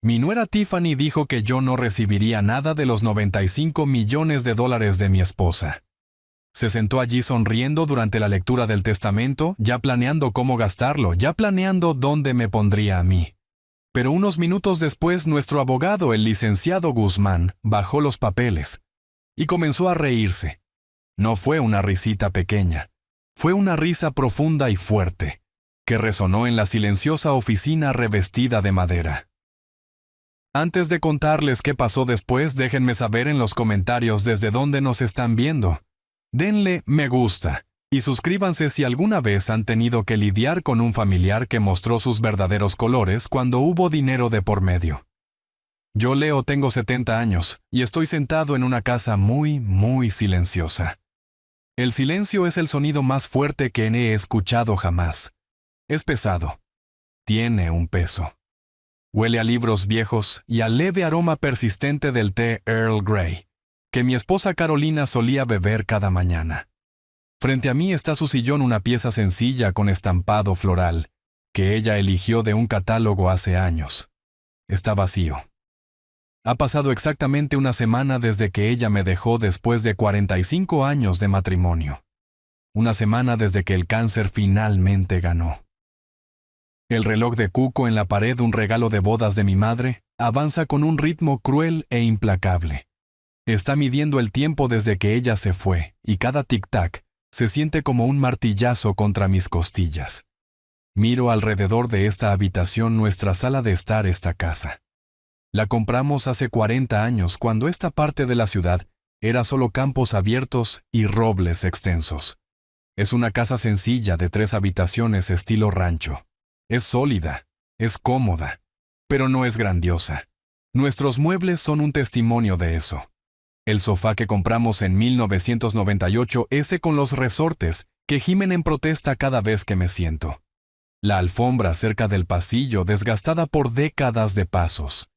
Mi nuera Tiffany dijo que yo no recibiría nada de los 95 millones de dólares de mi esposa. Se sentó allí sonriendo durante la lectura del testamento, ya planeando cómo gastarlo, ya planeando dónde me pondría a mí. Pero unos minutos después, nuestro abogado, el licenciado Guzmán, bajó los papeles y comenzó a reírse. No fue una risita pequeña, fue una risa profunda y fuerte, que resonó en la silenciosa oficina revestida de madera. Antes de contarles qué pasó después, déjenme saber en los comentarios desde dónde nos están viendo. Denle me gusta y suscríbanse si alguna vez han tenido que lidiar con un familiar que mostró sus verdaderos colores cuando hubo dinero de por medio. Yo, Leo, tengo 70 años y estoy sentado en una casa muy, muy silenciosa. El silencio es el sonido más fuerte que he escuchado jamás. Es pesado. Tiene un peso. Huele a libros viejos y al leve aroma persistente del té Earl Grey, que mi esposa Carolina solía beber cada mañana. Frente a mí está su sillón, una pieza sencilla con estampado floral, que ella eligió de un catálogo hace años. Está vacío. Ha pasado exactamente una semana desde que ella me dejó después de 45 años de matrimonio. Una semana desde que el cáncer finalmente ganó. El reloj de cuco en la pared, un regalo de bodas de mi madre, avanza con un ritmo cruel e implacable. Está midiendo el tiempo desde que ella se fue, y cada tic-tac se siente como un martillazo contra mis costillas. Miro alrededor de esta habitación, nuestra sala de estar, esta casa. La compramos hace 40 años, cuando esta parte de la ciudad era solo campos abiertos y robles extensos. Es una casa sencilla de 3 habitaciones estilo rancho. Es sólida, es cómoda, pero no es grandiosa. Nuestros muebles son un testimonio de eso. El sofá que compramos en 1998, ese con los resortes, que gimen en protesta cada vez que me siento. La alfombra cerca del pasillo, desgastada por décadas de pasos.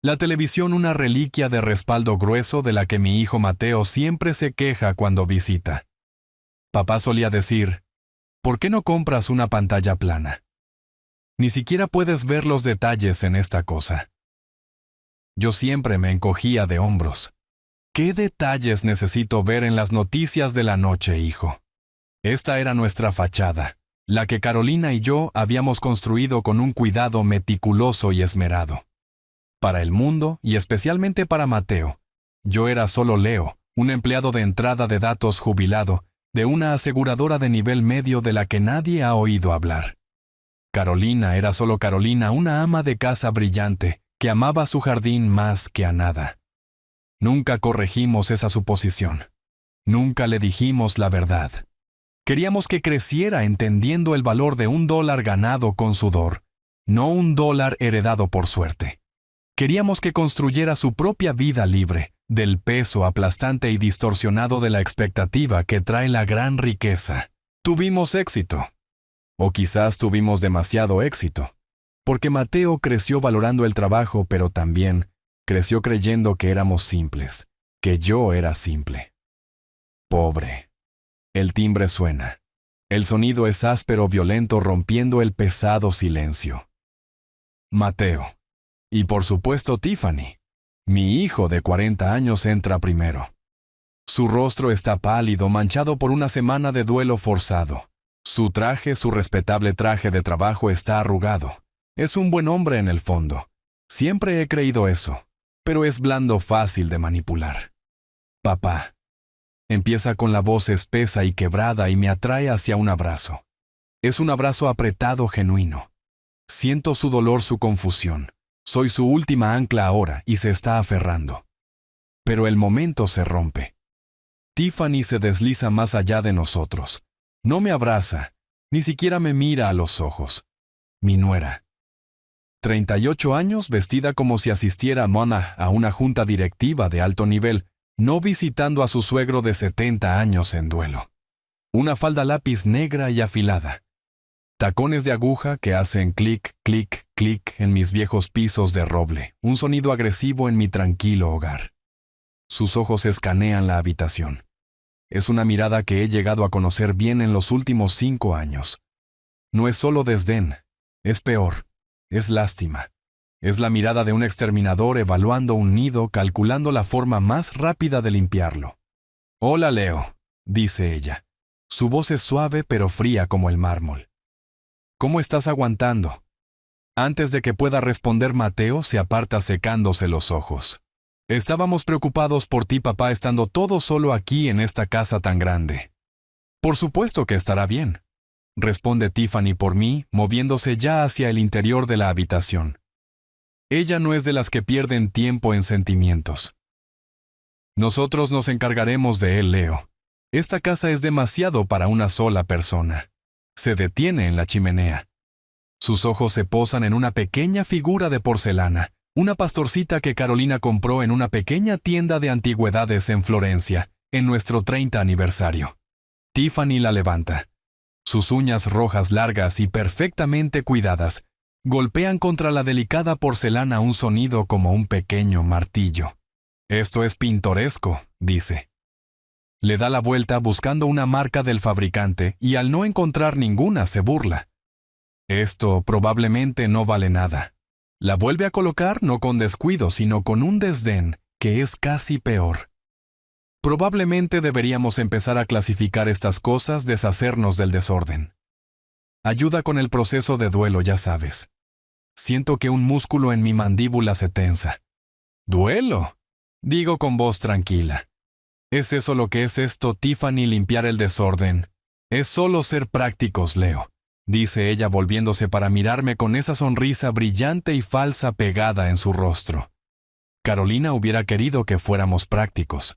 La televisión, una reliquia de respaldo grueso de la que mi hijo Mateo siempre se queja cuando visita. Papá solía decir, ¿por qué no compras una pantalla plana? Ni siquiera puedes ver los detalles en esta cosa. Yo siempre me encogía de hombros. ¿Qué detalles necesito ver en las noticias de la noche, hijo? Esta era nuestra fachada, la que Carolina y yo habíamos construido con un cuidado meticuloso y esmerado. Para el mundo, y especialmente para Mateo, yo era solo Leo, un empleado de entrada de datos jubilado, de una aseguradora de nivel medio de la que nadie ha oído hablar. Carolina era solo Carolina, una ama de casa brillante, que amaba su jardín más que a nada. Nunca corregimos esa suposición. Nunca le dijimos la verdad. Queríamos que creciera entendiendo el valor de $1 ganado con sudor, no $1 heredado por suerte. Queríamos que construyera su propia vida libre del peso aplastante y distorsionado de la expectativa que trae la gran riqueza. Tuvimos éxito. O quizás tuvimos demasiado éxito. Porque Mateo creció valorando el trabajo, pero también creció creyendo que éramos simples, que yo era simple. Pobre. El timbre suena. El sonido es áspero, violento, rompiendo el pesado silencio. Mateo. Y por supuesto Tiffany. Mi hijo de 40 años entra primero. Su rostro está pálido, manchado por una semana de duelo forzado. Su traje, su respetable traje de trabajo, está arrugado. Es un buen hombre en el fondo. Siempre he creído eso, pero es blando, fácil de manipular. Papá. Empieza con la voz espesa y quebrada y me atrae hacia un abrazo. Es un abrazo apretado, genuino. Siento su dolor, su confusión. Soy su última ancla ahora y se está aferrando. Pero el momento se rompe. Tiffany se desliza más allá de nosotros. No me abraza, ni siquiera me mira a los ojos. Mi nuera. 38 años, vestida como si asistiera Mona a una junta directiva de alto nivel, no visitando a su suegro de 70 años en duelo. Una falda lápiz negra y afilada. Tacones de aguja que hacen clic, clic, clic en mis viejos pisos de roble, un sonido agresivo en mi tranquilo hogar. Sus ojos escanean la habitación. Es una mirada que he llegado a conocer bien en los últimos 5 años. No es solo desdén, es peor, es lástima. Es la mirada de un exterminador evaluando un nido, calculando la forma más rápida de limpiarlo. «Hola, Leo», dice ella. Su voz es suave pero fría como el mármol. «¿Cómo estás aguantando?» Antes de que pueda responder, Mateo se aparta secándose los ojos. «Estábamos preocupados por ti, papá, estando todo solo aquí en esta casa tan grande». «Por supuesto que estará bien», responde Tiffany por mí, moviéndose ya hacia el interior de la habitación. Ella no es de las que pierden tiempo en sentimientos. «Nosotros nos encargaremos de él, Leo. Esta casa es demasiado para una sola persona». Se detiene en la chimenea. Sus ojos se posan en una pequeña figura de porcelana, una pastorcita que Carolina compró en una pequeña tienda de antigüedades en Florencia, en nuestro 30 aniversario. Tiffany la levanta. Sus uñas rojas largas y perfectamente cuidadas golpean contra la delicada porcelana un sonido como un pequeño martillo. «Esto es pintoresco», dice. Le da la vuelta buscando una marca del fabricante y al no encontrar ninguna se burla. «Esto probablemente no vale nada». La vuelve a colocar no con descuido, sino con un desdén que es casi peor. Probablemente deberíamos empezar a clasificar estas cosas, deshacernos del desorden. Ayuda con el proceso de duelo, ya sabes. Siento que un músculo en mi mandíbula se tensa. «¿Duelo?», digo con voz tranquila. «¿Es eso lo que es esto, Tiffany, limpiar el desorden? Es solo ser prácticos, Leo», dice ella volviéndose para mirarme con esa sonrisa brillante y falsa pegada en su rostro. Carolina hubiera querido que fuéramos prácticos.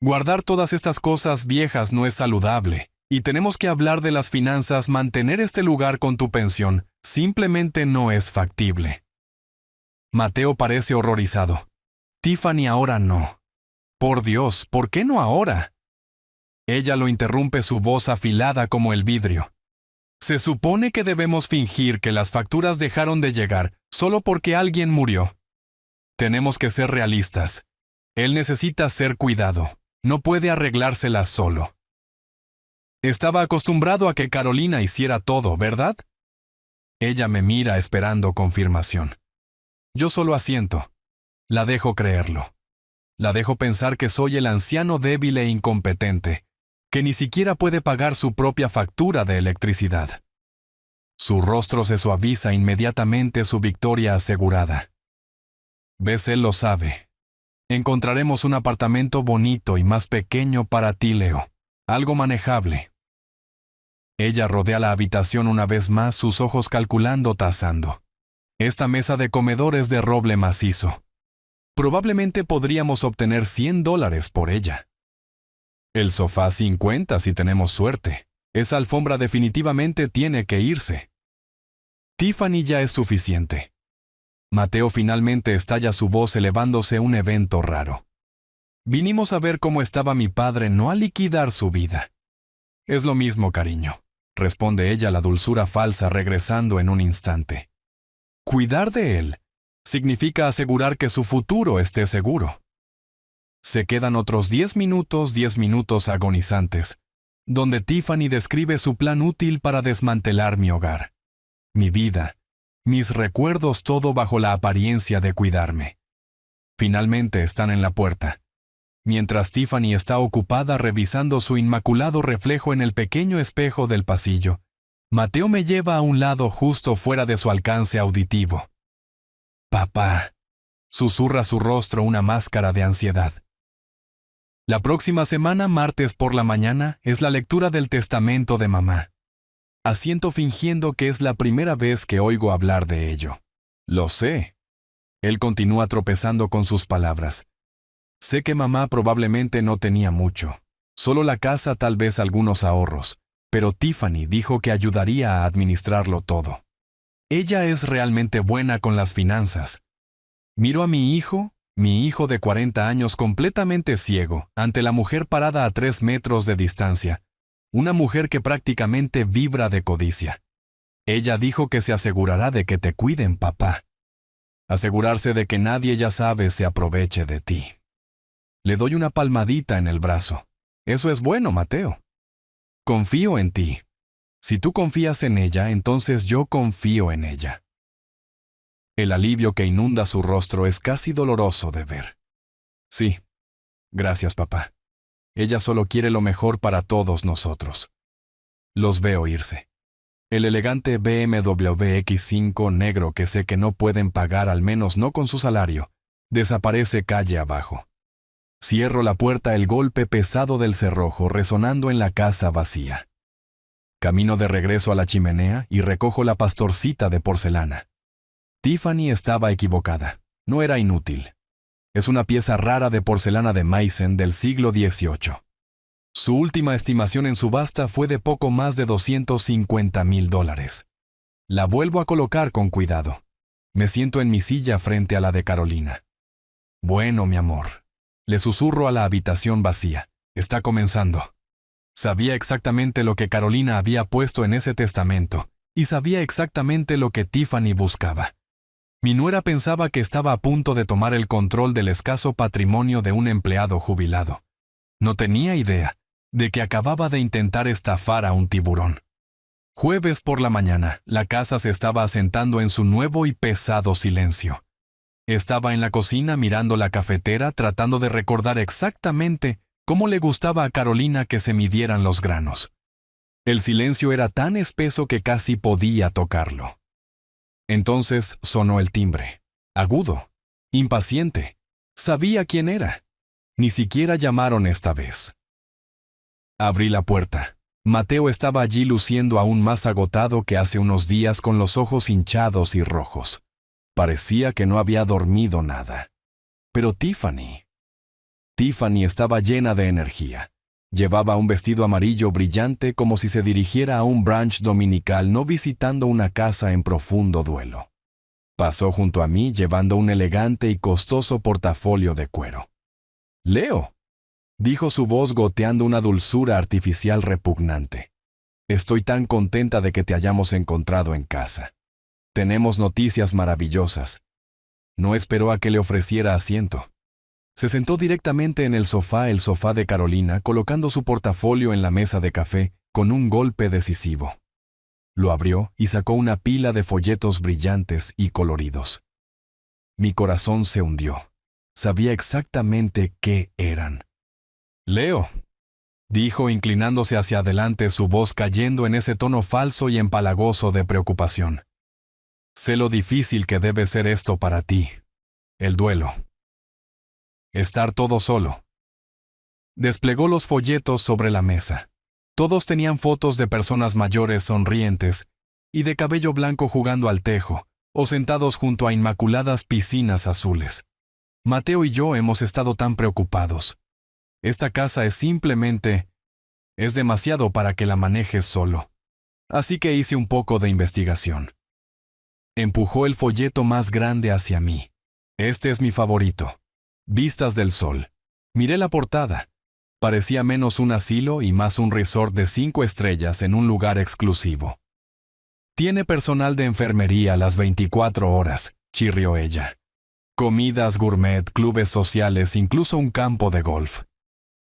Guardar todas estas cosas viejas no es saludable, y tenemos que hablar de las finanzas. Mantener este lugar con tu pensión simplemente no es factible. Mateo parece horrorizado. «Tiffany, ahora no». «Por Dios, ¿por qué no ahora?». Ella lo interrumpe, su voz afilada como el vidrio. «Se supone que debemos fingir que las facturas dejaron de llegar solo porque alguien murió. Tenemos que ser realistas. Él necesita ser cuidado. No puede arreglárselas solo». Estaba acostumbrado a que Carolina hiciera todo, ¿verdad? Ella me mira esperando confirmación. Yo solo asiento. La dejo creerlo. La dejo pensar que soy el anciano débil e incompetente, que ni siquiera puede pagar su propia factura de electricidad. Su rostro se suaviza inmediatamente, su victoria asegurada. «Ves, él lo sabe. Encontraremos un apartamento bonito y más pequeño para ti, Leo. Algo manejable». Ella rodea la habitación una vez más, sus ojos calculando, tasando. «Esta mesa de comedor es de roble macizo. Probablemente podríamos obtener $100 por ella. El sofá 50 si tenemos suerte. Esa alfombra definitivamente tiene que irse. Tiffany ya es suficiente». Mateo finalmente estalla su voz elevándose, un evento raro. «Vinimos a ver cómo estaba mi padre, no a liquidar su vida». «Es lo mismo, cariño», responde ella, la dulzura falsa regresando en un instante. «Cuidar de él significa asegurar que su futuro esté seguro». Se quedan otros 10 minutos agonizantes, donde Tiffany describe su plan útil para desmantelar mi hogar, mi vida, mis recuerdos, todo bajo la apariencia de cuidarme. Finalmente están en la puerta. Mientras Tiffany está ocupada revisando su inmaculado reflejo en el pequeño espejo del pasillo, Mateo me lleva a un lado justo fuera de su alcance auditivo. «Papá», susurra su rostro una máscara de ansiedad. La próxima semana, martes por la mañana, es la lectura del testamento de mamá. Asiento fingiendo que es la primera vez que oigo hablar de ello. «Lo sé». Él continúa tropezando con sus palabras. «Sé que mamá probablemente no tenía mucho. Solo la casa, tal vez algunos ahorros. Pero Tiffany dijo que ayudaría a administrarlo todo. Ella es realmente buena con las finanzas». Miro a mi hijo de 40 años completamente ciego, ante la mujer parada a 3 metros de distancia. Una mujer que prácticamente vibra de codicia. «Ella dijo que se asegurará de que te cuiden, papá. Asegurarse de que nadie, ya sabes, se aproveche de ti». Le doy una palmadita en el brazo. «Eso es bueno, Mateo. Confío en ti. Si tú confías en ella, entonces yo confío en ella». El alivio que inunda su rostro es casi doloroso de ver. Sí. Gracias, papá. Ella solo quiere lo mejor para todos nosotros. Los veo irse. El elegante BMW X5 negro que sé que no pueden pagar, al menos no con su salario, desaparece calle abajo. Cierro la puerta, el golpe pesado del cerrojo resonando en la casa vacía. Camino de regreso a la chimenea y recojo la pastorcita de porcelana. Tiffany estaba equivocada. No era inútil. Es una pieza rara de porcelana de Meissen del siglo XVIII. Su última estimación en subasta fue de poco más de $250,000. La vuelvo a colocar con cuidado. Me siento en mi silla frente a la de Carolina. Bueno, mi amor. Le susurro a la habitación vacía. Está comenzando. Sabía exactamente lo que Carolina había puesto en ese testamento, y sabía exactamente lo que Tiffany buscaba. Mi nuera pensaba que estaba a punto de tomar el control del escaso patrimonio de un empleado jubilado. No tenía idea de que acababa de intentar estafar a un tiburón. Jueves por la mañana, la casa se estaba asentando en su nuevo y pesado silencio. Estaba en la cocina mirando la cafetera tratando de recordar exactamente cómo le gustaba a Carolina que se midieran los granos. El silencio era tan espeso que casi podía tocarlo. Entonces sonó el timbre. Agudo, impaciente. Sabía quién era. Ni siquiera llamaron esta vez. Abrí la puerta. Mateo estaba allí luciendo aún más agotado que hace unos días, con los ojos hinchados y rojos. Parecía que no había dormido nada. Pero Tiffany estaba llena de energía. Llevaba un vestido amarillo brillante como si se dirigiera a un brunch dominical, no visitando una casa en profundo duelo. Pasó junto a mí llevando un elegante y costoso portafolio de cuero. «Leo», dijo su voz goteando una dulzura artificial repugnante. «Estoy tan contenta de que te hayamos encontrado en casa. Tenemos noticias maravillosas». No esperó a que le ofreciera asiento. Se sentó directamente en el sofá de Carolina, colocando su portafolio en la mesa de café con un golpe decisivo. Lo abrió y sacó una pila de folletos brillantes y coloridos. Mi corazón se hundió. Sabía exactamente qué eran. «Leo», dijo inclinándose hacia adelante, su voz cayendo en ese tono falso y empalagoso de preocupación. «Sé lo difícil que debe ser esto para ti. El duelo. Estar todo solo». Desplegó los folletos sobre la mesa. Todos tenían fotos de personas mayores sonrientes y de cabello blanco jugando al tejo o sentados junto a inmaculadas piscinas azules. Mateo y yo hemos estado tan preocupados. Esta casa es demasiado para que la manejes solo. Así que hice un poco de investigación. Empujó el folleto más grande hacia mí. «Este es mi favorito. Vistas del sol». Miré la portada. Parecía menos un asilo y más un resort de 5 estrellas en un lugar exclusivo. «Tiene personal de enfermería las 24 horas», chirrió ella. «Comidas gourmet, clubes sociales, incluso un campo de golf.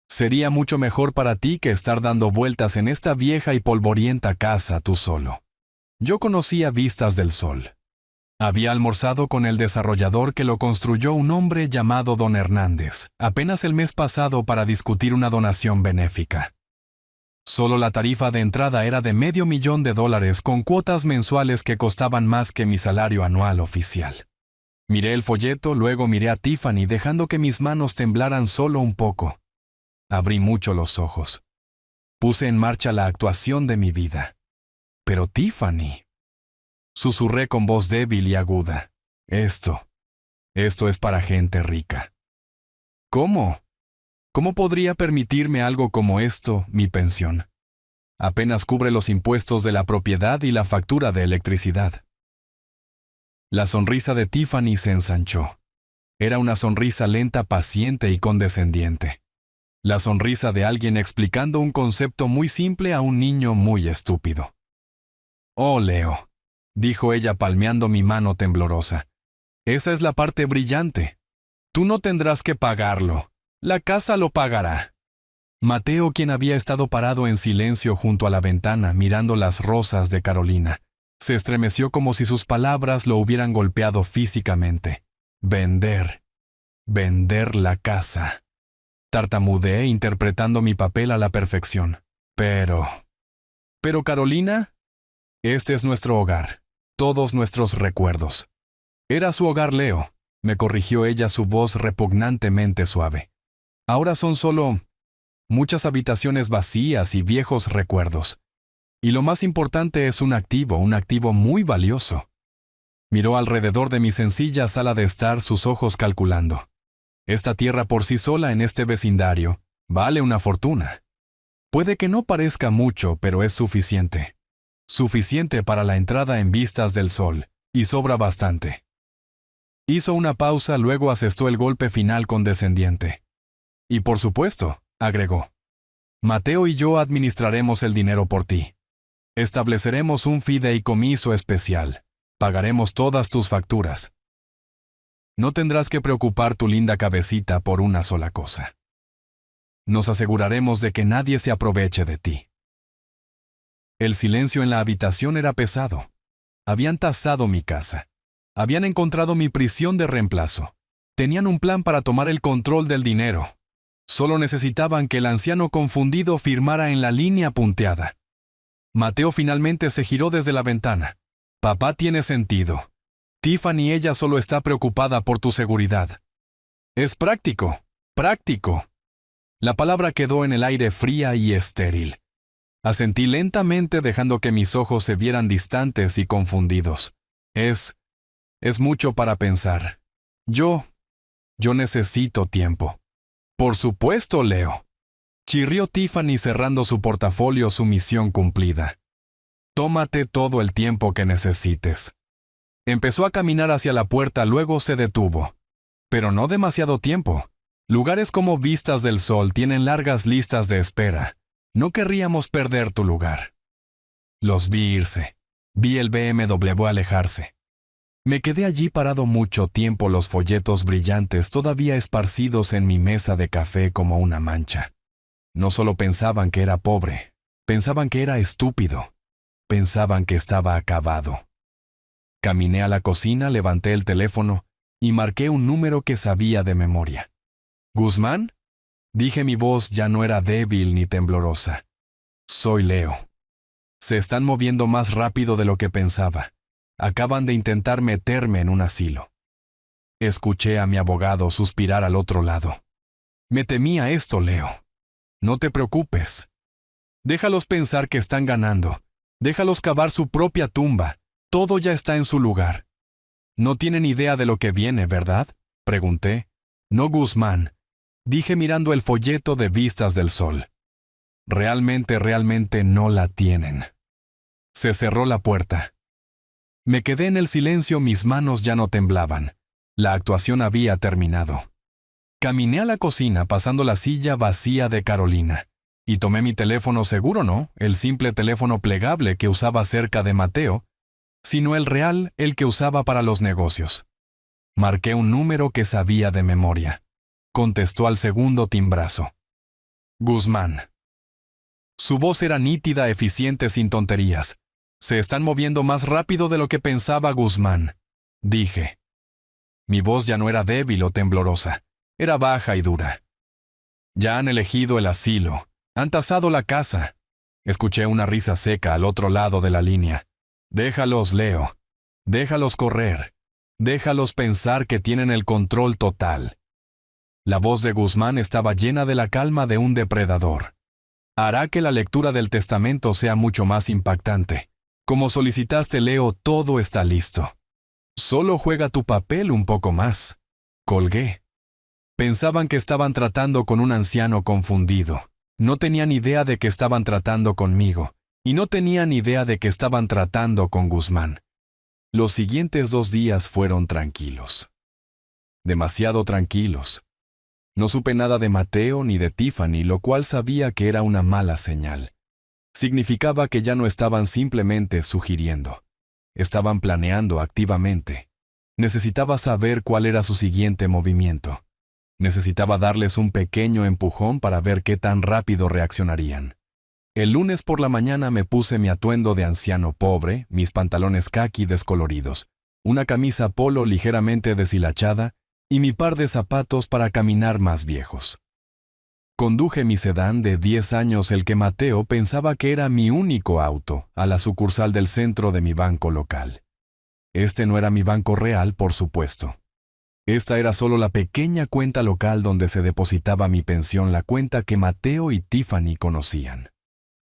Sería mucho mejor para ti que estar dando vueltas en esta vieja y polvorienta casa tú solo». Yo conocía Vistas del Sol. Había almorzado con el desarrollador que lo construyó, un hombre llamado Don Hernández, apenas el mes pasado para discutir una donación benéfica. Solo la tarifa de entrada era de $500,000 con cuotas mensuales que costaban más que mi salario anual oficial. Miré el folleto, luego miré a Tiffany, dejando que mis manos temblaran solo un poco. Abrí mucho los ojos. Puse en marcha la actuación de mi vida. «Pero Tiffany», susurré con voz débil y aguda, Esto es para gente rica». «¿Cómo? ¿Cómo podría permitirme algo como esto, mi pensión? Apenas cubre los impuestos de la propiedad y la factura de electricidad». La sonrisa de Tiffany se ensanchó. Era una sonrisa lenta, paciente y condescendiente. La sonrisa de alguien explicando un concepto muy simple a un niño muy estúpido. «Oh, Leo», dijo ella palmeando mi mano temblorosa. «Esa es la parte brillante. Tú no tendrás que pagarlo. La casa lo pagará». Mateo, quien había estado parado en silencio junto a la ventana mirando las rosas de Carolina, Se estremeció como si sus palabras lo hubieran golpeado físicamente. Vender. Vender la casa. Tartamudeé interpretando mi papel a la perfección. Pero Carolina, este es nuestro hogar, todos nuestros recuerdos. Era su hogar, Leo, me corrigió ella, su voz repugnantemente suave. Ahora son solo muchas habitaciones vacías y viejos recuerdos. Y lo más importante es un activo muy valioso. Miró alrededor de mi sencilla sala de estar, sus ojos calculando. Esta tierra por sí sola en este vecindario vale una fortuna. Puede que no parezca mucho, pero es suficiente. Suficiente para la entrada en vistas del sol, y sobra bastante. Hizo una pausa, luego asestó el golpe final condescendiente. Y por supuesto, agregó, Mateo y yo administraremos el dinero por ti. Estableceremos un fideicomiso especial. Pagaremos todas tus facturas. No tendrás que preocupar tu linda cabecita por una sola cosa. Nos aseguraremos de que nadie se aproveche de ti. El silencio en la habitación era pesado. Habían tasado mi casa. Habían encontrado mi prisión de reemplazo. Tenían un plan para tomar el control del dinero. Solo necesitaban que el anciano confundido firmara en la línea punteada. Mateo finalmente se giró desde la ventana. Papá tiene sentido. Tiffany, ella solo está preocupada por tu seguridad. Es práctico, práctico. La palabra quedó en el aire fría y estéril. Asentí lentamente dejando que mis ojos se vieran distantes y confundidos. Es mucho para pensar. Yo necesito tiempo. Por supuesto, Leo. Chirrió Tiffany cerrando su portafolio, su misión cumplida. Tómate todo el tiempo que necesites. Empezó a caminar hacia la puerta, luego se detuvo. Pero no demasiado tiempo. Lugares como Vistas del Sol tienen largas listas de espera. No querríamos perder tu lugar. Los vi irse. Vi el BMW alejarse. Me quedé allí parado mucho tiempo, los folletos brillantes todavía esparcidos en mi mesa de café como una mancha. No solo pensaban que era pobre, pensaban que era estúpido. Pensaban que estaba acabado. Caminé a la cocina, levanté el teléfono y marqué un número que sabía de memoria. ¿Guzmán? Dije, mi voz ya no era débil ni temblorosa. Soy Leo. Se están moviendo más rápido de lo que pensaba. Acaban de intentar meterme en un asilo. Escuché a mi abogado suspirar al otro lado. Me temía esto, Leo. No te preocupes. Déjalos pensar que están ganando. Déjalos cavar su propia tumba. Todo ya está en su lugar. No tienen idea de lo que viene, ¿verdad? Pregunté. No, Guzmán. Dije mirando el folleto de Vistas del Sol. Realmente no la tienen. Se cerró la puerta. Me quedé en el silencio, mis manos ya no temblaban. La actuación había terminado. Caminé a la cocina pasando la silla vacía de Carolina. Y tomé mi teléfono, seguro no, el simple teléfono plegable que usaba cerca de Mateo, sino el real, el que usaba para los negocios. Marqué un número que sabía de memoria. Contestó al segundo timbrazo. Guzmán. Su voz era nítida, eficiente, sin tonterías. Se están moviendo más rápido de lo que pensaba, Guzmán, dije. Mi voz ya no era débil o temblorosa, era baja y dura. Ya han elegido el asilo, han tasado la casa. Escuché una risa seca al otro lado de la línea. Déjalos, Leo. Déjalos correr. Déjalos pensar que tienen el control total. La voz de Guzmán estaba llena de la calma de un depredador. Hará que la lectura del testamento sea mucho más impactante. Como solicitaste, Leo, todo está listo. Solo juega tu papel un poco más. Colgué. Pensaban que estaban tratando con un anciano confundido. No tenían idea de que estaban tratando conmigo. Y no tenían idea de que estaban tratando con Guzmán. Los siguientes 2 días fueron tranquilos. Demasiado tranquilos. No supe nada de Mateo ni de Tiffany, lo cual sabía que era una mala señal. Significaba que ya no estaban simplemente sugiriendo. Estaban planeando activamente. Necesitaba saber cuál era su siguiente movimiento. Necesitaba darles un pequeño empujón para ver qué tan rápido reaccionarían. El lunes por la mañana me puse mi atuendo de anciano pobre, mis pantalones caqui descoloridos, una camisa polo ligeramente deshilachada y mi par de zapatos para caminar más viejos. Conduje mi sedán de 10 años, el que Mateo pensaba que era mi único auto, a la sucursal del centro de mi banco local. Este no era mi banco real, por supuesto. Esta era solo la pequeña cuenta local donde se depositaba mi pensión, la cuenta que Mateo y Tiffany conocían.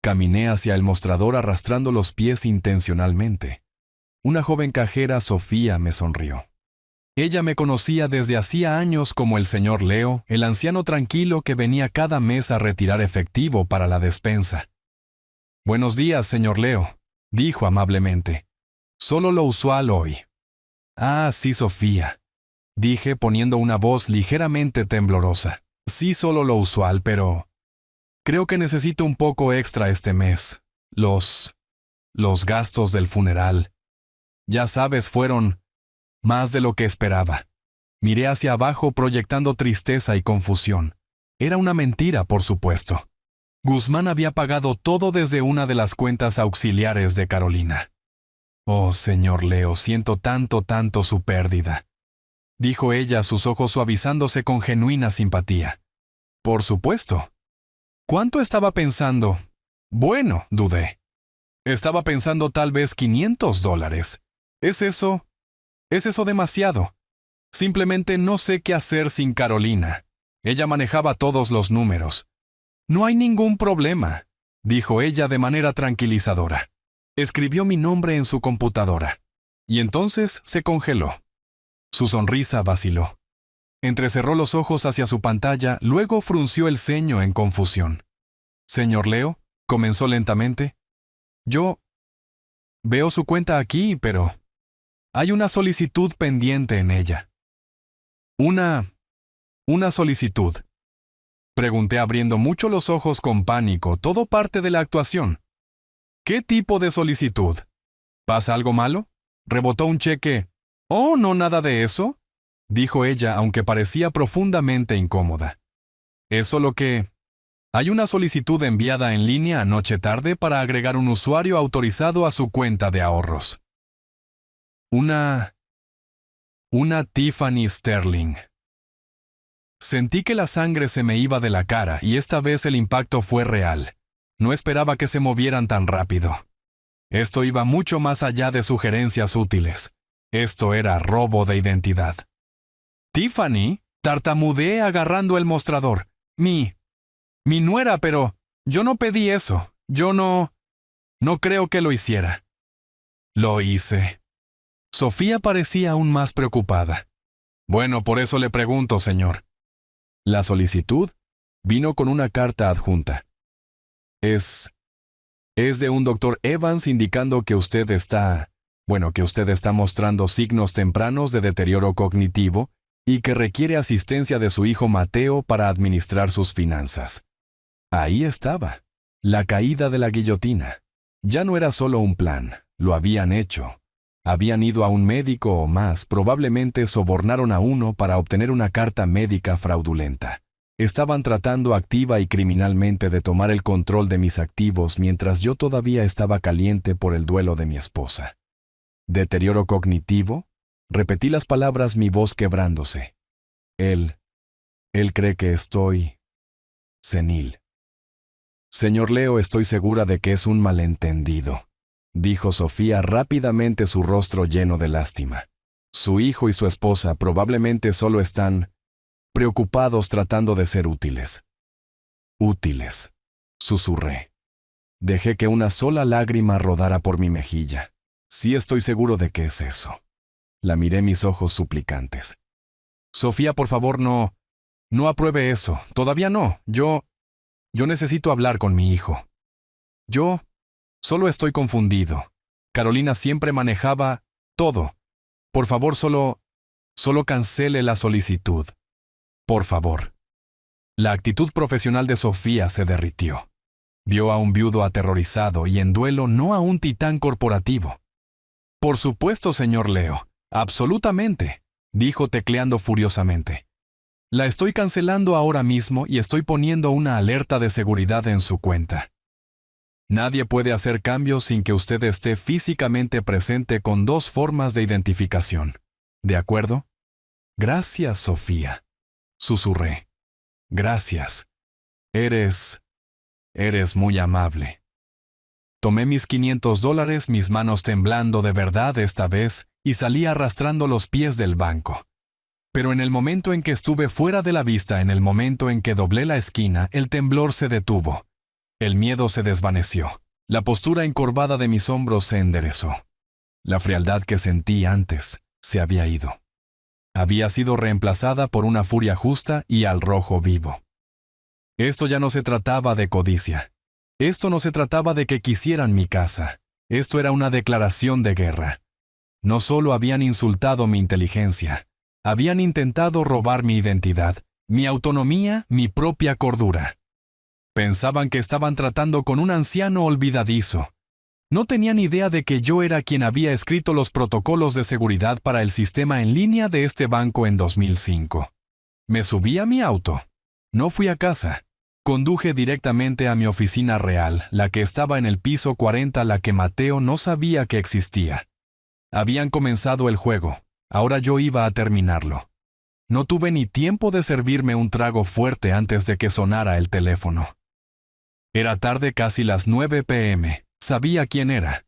Caminé hacia el mostrador arrastrando los pies intencionalmente. Una joven cajera, Sofía, me sonrió. Ella me conocía desde hacía años como el señor Leo, el anciano tranquilo que venía cada mes a retirar efectivo para la despensa. «Buenos días, señor Leo», dijo amablemente. «Solo lo usual hoy». «Ah, sí, Sofía», dije poniendo una voz ligeramente temblorosa. «Sí, solo lo usual, pero creo que necesito un poco extra este mes. Los gastos del funeral. Ya sabes, fueron más de lo que esperaba». Miré hacia abajo proyectando tristeza y confusión. Era una mentira, por supuesto. Guzmán había pagado todo desde una de las cuentas auxiliares de Carolina. «Oh, señor Leo, siento tanto su pérdida», dijo ella, sus ojos suavizándose con genuina simpatía. «Por supuesto». «¿Cuánto estaba pensando?» «Bueno», dudé. «Estaba pensando tal vez $500. ¿Es eso demasiado? Simplemente no sé qué hacer sin Carolina. Ella manejaba todos los números». «No hay ningún problema», dijo ella de manera tranquilizadora. Escribió mi nombre en su computadora. Y entonces se congeló. Su sonrisa vaciló. Entrecerró los ojos hacia su pantalla, luego frunció el ceño en confusión. «Señor Leo», comenzó lentamente. «Yo veo su cuenta aquí, pero hay una solicitud pendiente en ella». ¿Una solicitud?», pregunté abriendo mucho los ojos con pánico, todo parte de la actuación. «¿Qué tipo de solicitud? ¿Pasa algo malo? ¿Rebotó un cheque?» «Oh, no, nada de eso», dijo ella, aunque parecía profundamente incómoda. «Es solo que hay una solicitud enviada en línea anoche tarde para agregar un usuario autorizado a su cuenta de ahorros». Una Tiffany Sterling. Sentí que la sangre se me iba de la cara y esta vez el impacto fue real. No esperaba que se movieran tan rápido. Esto iba mucho más allá de sugerencias útiles. Esto era robo de identidad. «Tiffany», tartamudeé agarrando el mostrador. Mi nuera, pero yo no pedí eso. Yo no creo que lo hiciera». «Lo hice». Sofía parecía aún más preocupada. «Bueno, por eso le pregunto, señor». La solicitud vino con una carta adjunta. Es de un doctor Evans indicando que usted está mostrando signos tempranos de deterioro cognitivo y que requiere asistencia de su hijo Mateo para administrar sus finanzas. Ahí estaba, la caída de la guillotina. Ya no era solo un plan, lo habían hecho. Habían ido a un médico o más, probablemente sobornaron a uno para obtener una carta médica fraudulenta. Estaban tratando activa y criminalmente de tomar el control de mis activos mientras yo todavía estaba caliente por el duelo de mi esposa. ¿Deterioro cognitivo? Repetí las palabras, mi voz quebrándose. Él cree que estoy senil. «Señor Leo, estoy segura de que es un malentendido», dijo Sofía rápidamente, su rostro lleno de lástima. «Su hijo y su esposa probablemente solo están preocupados tratando de ser útiles». «Útiles», susurré. Dejé que una sola lágrima rodara por mi mejilla. «Sí, estoy seguro de que es eso». La miré, mis ojos suplicantes. «Sofía, por favor, no apruebe eso. Todavía no. Yo necesito hablar con mi hijo. Yo solo estoy confundido. Carolina siempre manejaba todo. Por favor, solo cancele la solicitud. Por favor». La actitud profesional de Sofía se derritió. Vio a un viudo aterrorizado y en duelo, no a un titán corporativo. «Por supuesto, señor Leo. Absolutamente», dijo tecleando furiosamente. «La estoy cancelando ahora mismo y estoy poniendo una alerta de seguridad en su cuenta». Nadie puede hacer cambios sin que usted esté físicamente presente con 2 formas de identificación. ¿De acuerdo? Gracias, Sofía. Susurré. Gracias. Eres muy amable. Tomé mis $500, mis manos temblando de verdad esta vez, y salí arrastrando los pies del banco. Pero en el momento en que estuve fuera de la vista, en el momento en que doblé la esquina, el temblor se detuvo. El miedo se desvaneció. La postura encorvada de mis hombros se enderezó. La frialdad que sentí antes se había ido. Había sido reemplazada por una furia justa y al rojo vivo. Esto ya no se trataba de codicia. Esto no se trataba de que quisieran mi casa. Esto era una declaración de guerra. No solo habían insultado mi inteligencia, habían intentado robar mi identidad, mi autonomía, mi propia cordura. Pensaban que estaban tratando con un anciano olvidadizo. No tenían idea de que yo era quien había escrito los protocolos de seguridad para el sistema en línea de este banco en 2005. Me subí a mi auto. No fui a casa. Conduje directamente a mi oficina real, la que estaba en el piso 40, la que Mateo no sabía que existía. Habían comenzado el juego. Ahora yo iba a terminarlo. No tuve ni tiempo de servirme un trago fuerte antes de que sonara el teléfono. Era tarde, casi las 9 p.m. Sabía quién era.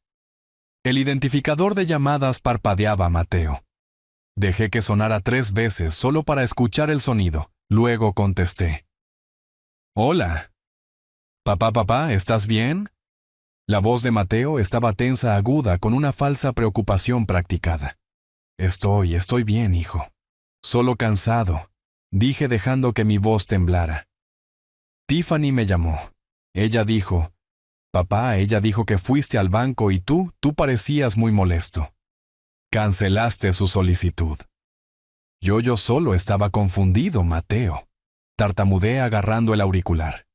El identificador de llamadas parpadeaba a Mateo. Dejé que sonara 3 veces solo para escuchar el sonido. Luego contesté. Hola. Papá, ¿estás bien? La voz de Mateo estaba tensa, aguda, con una falsa preocupación practicada. Estoy bien, hijo. Solo cansado, dije dejando que mi voz temblara. Tiffany me llamó. Ella dijo, papá, ella dijo que fuiste al banco y tú parecías muy molesto. Cancelaste su solicitud. Yo solo estaba confundido, Mateo. Tartamudeé agarrando el auricular.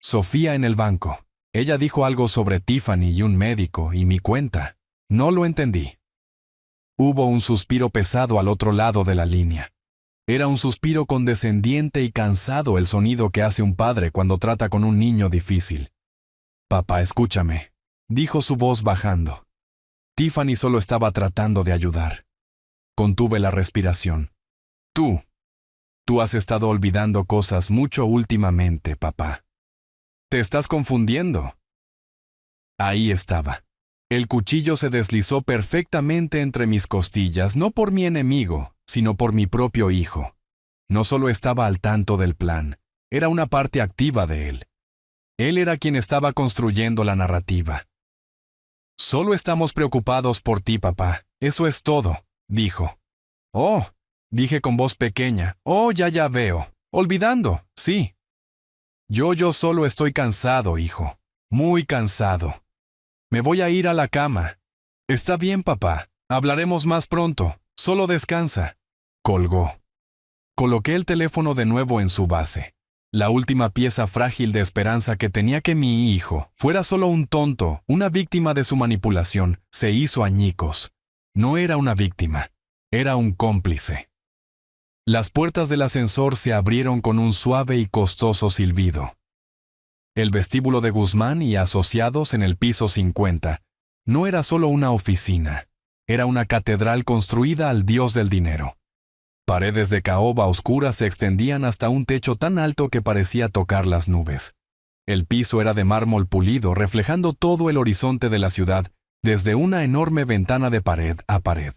Sofía en el banco. Ella dijo algo sobre Tiffany y un médico y mi cuenta. No lo entendí. Hubo un suspiro pesado al otro lado de la línea. Era un suspiro condescendiente y cansado, el sonido que hace un padre cuando trata con un niño difícil. Papá, escúchame, dijo su voz bajando. Tiffany solo estaba tratando de ayudar. Contuve la respiración. Tú has estado olvidando cosas mucho últimamente, papá. Te estás confundiendo. Ahí estaba. El cuchillo se deslizó perfectamente entre mis costillas, no por mi enemigo, sino por mi propio hijo. No solo estaba al tanto del plan, era una parte activa de él. Él era quien estaba construyendo la narrativa. Solo estamos preocupados por ti, papá. Eso es todo, dijo. Oh, dije con voz pequeña. Oh, ya veo. Olvidando, sí. Yo solo estoy cansado, hijo. Muy cansado. Me voy a ir a la cama. Está bien, papá. Hablaremos más pronto. Solo descansa. Colgó. Coloqué el teléfono de nuevo en su base. La última pieza frágil de esperanza que tenía que mi hijo fuera solo un tonto, una víctima de su manipulación, se hizo añicos. No era una víctima. Era un cómplice. Las puertas del ascensor se abrieron con un suave y costoso silbido. El vestíbulo de Guzmán y Asociados en el piso 50 no era solo una oficina, era una catedral construida al dios del dinero. Paredes de caoba oscura se extendían hasta un techo tan alto que parecía tocar las nubes. El piso era de mármol pulido, reflejando todo el horizonte de la ciudad desde una enorme ventana de pared a pared.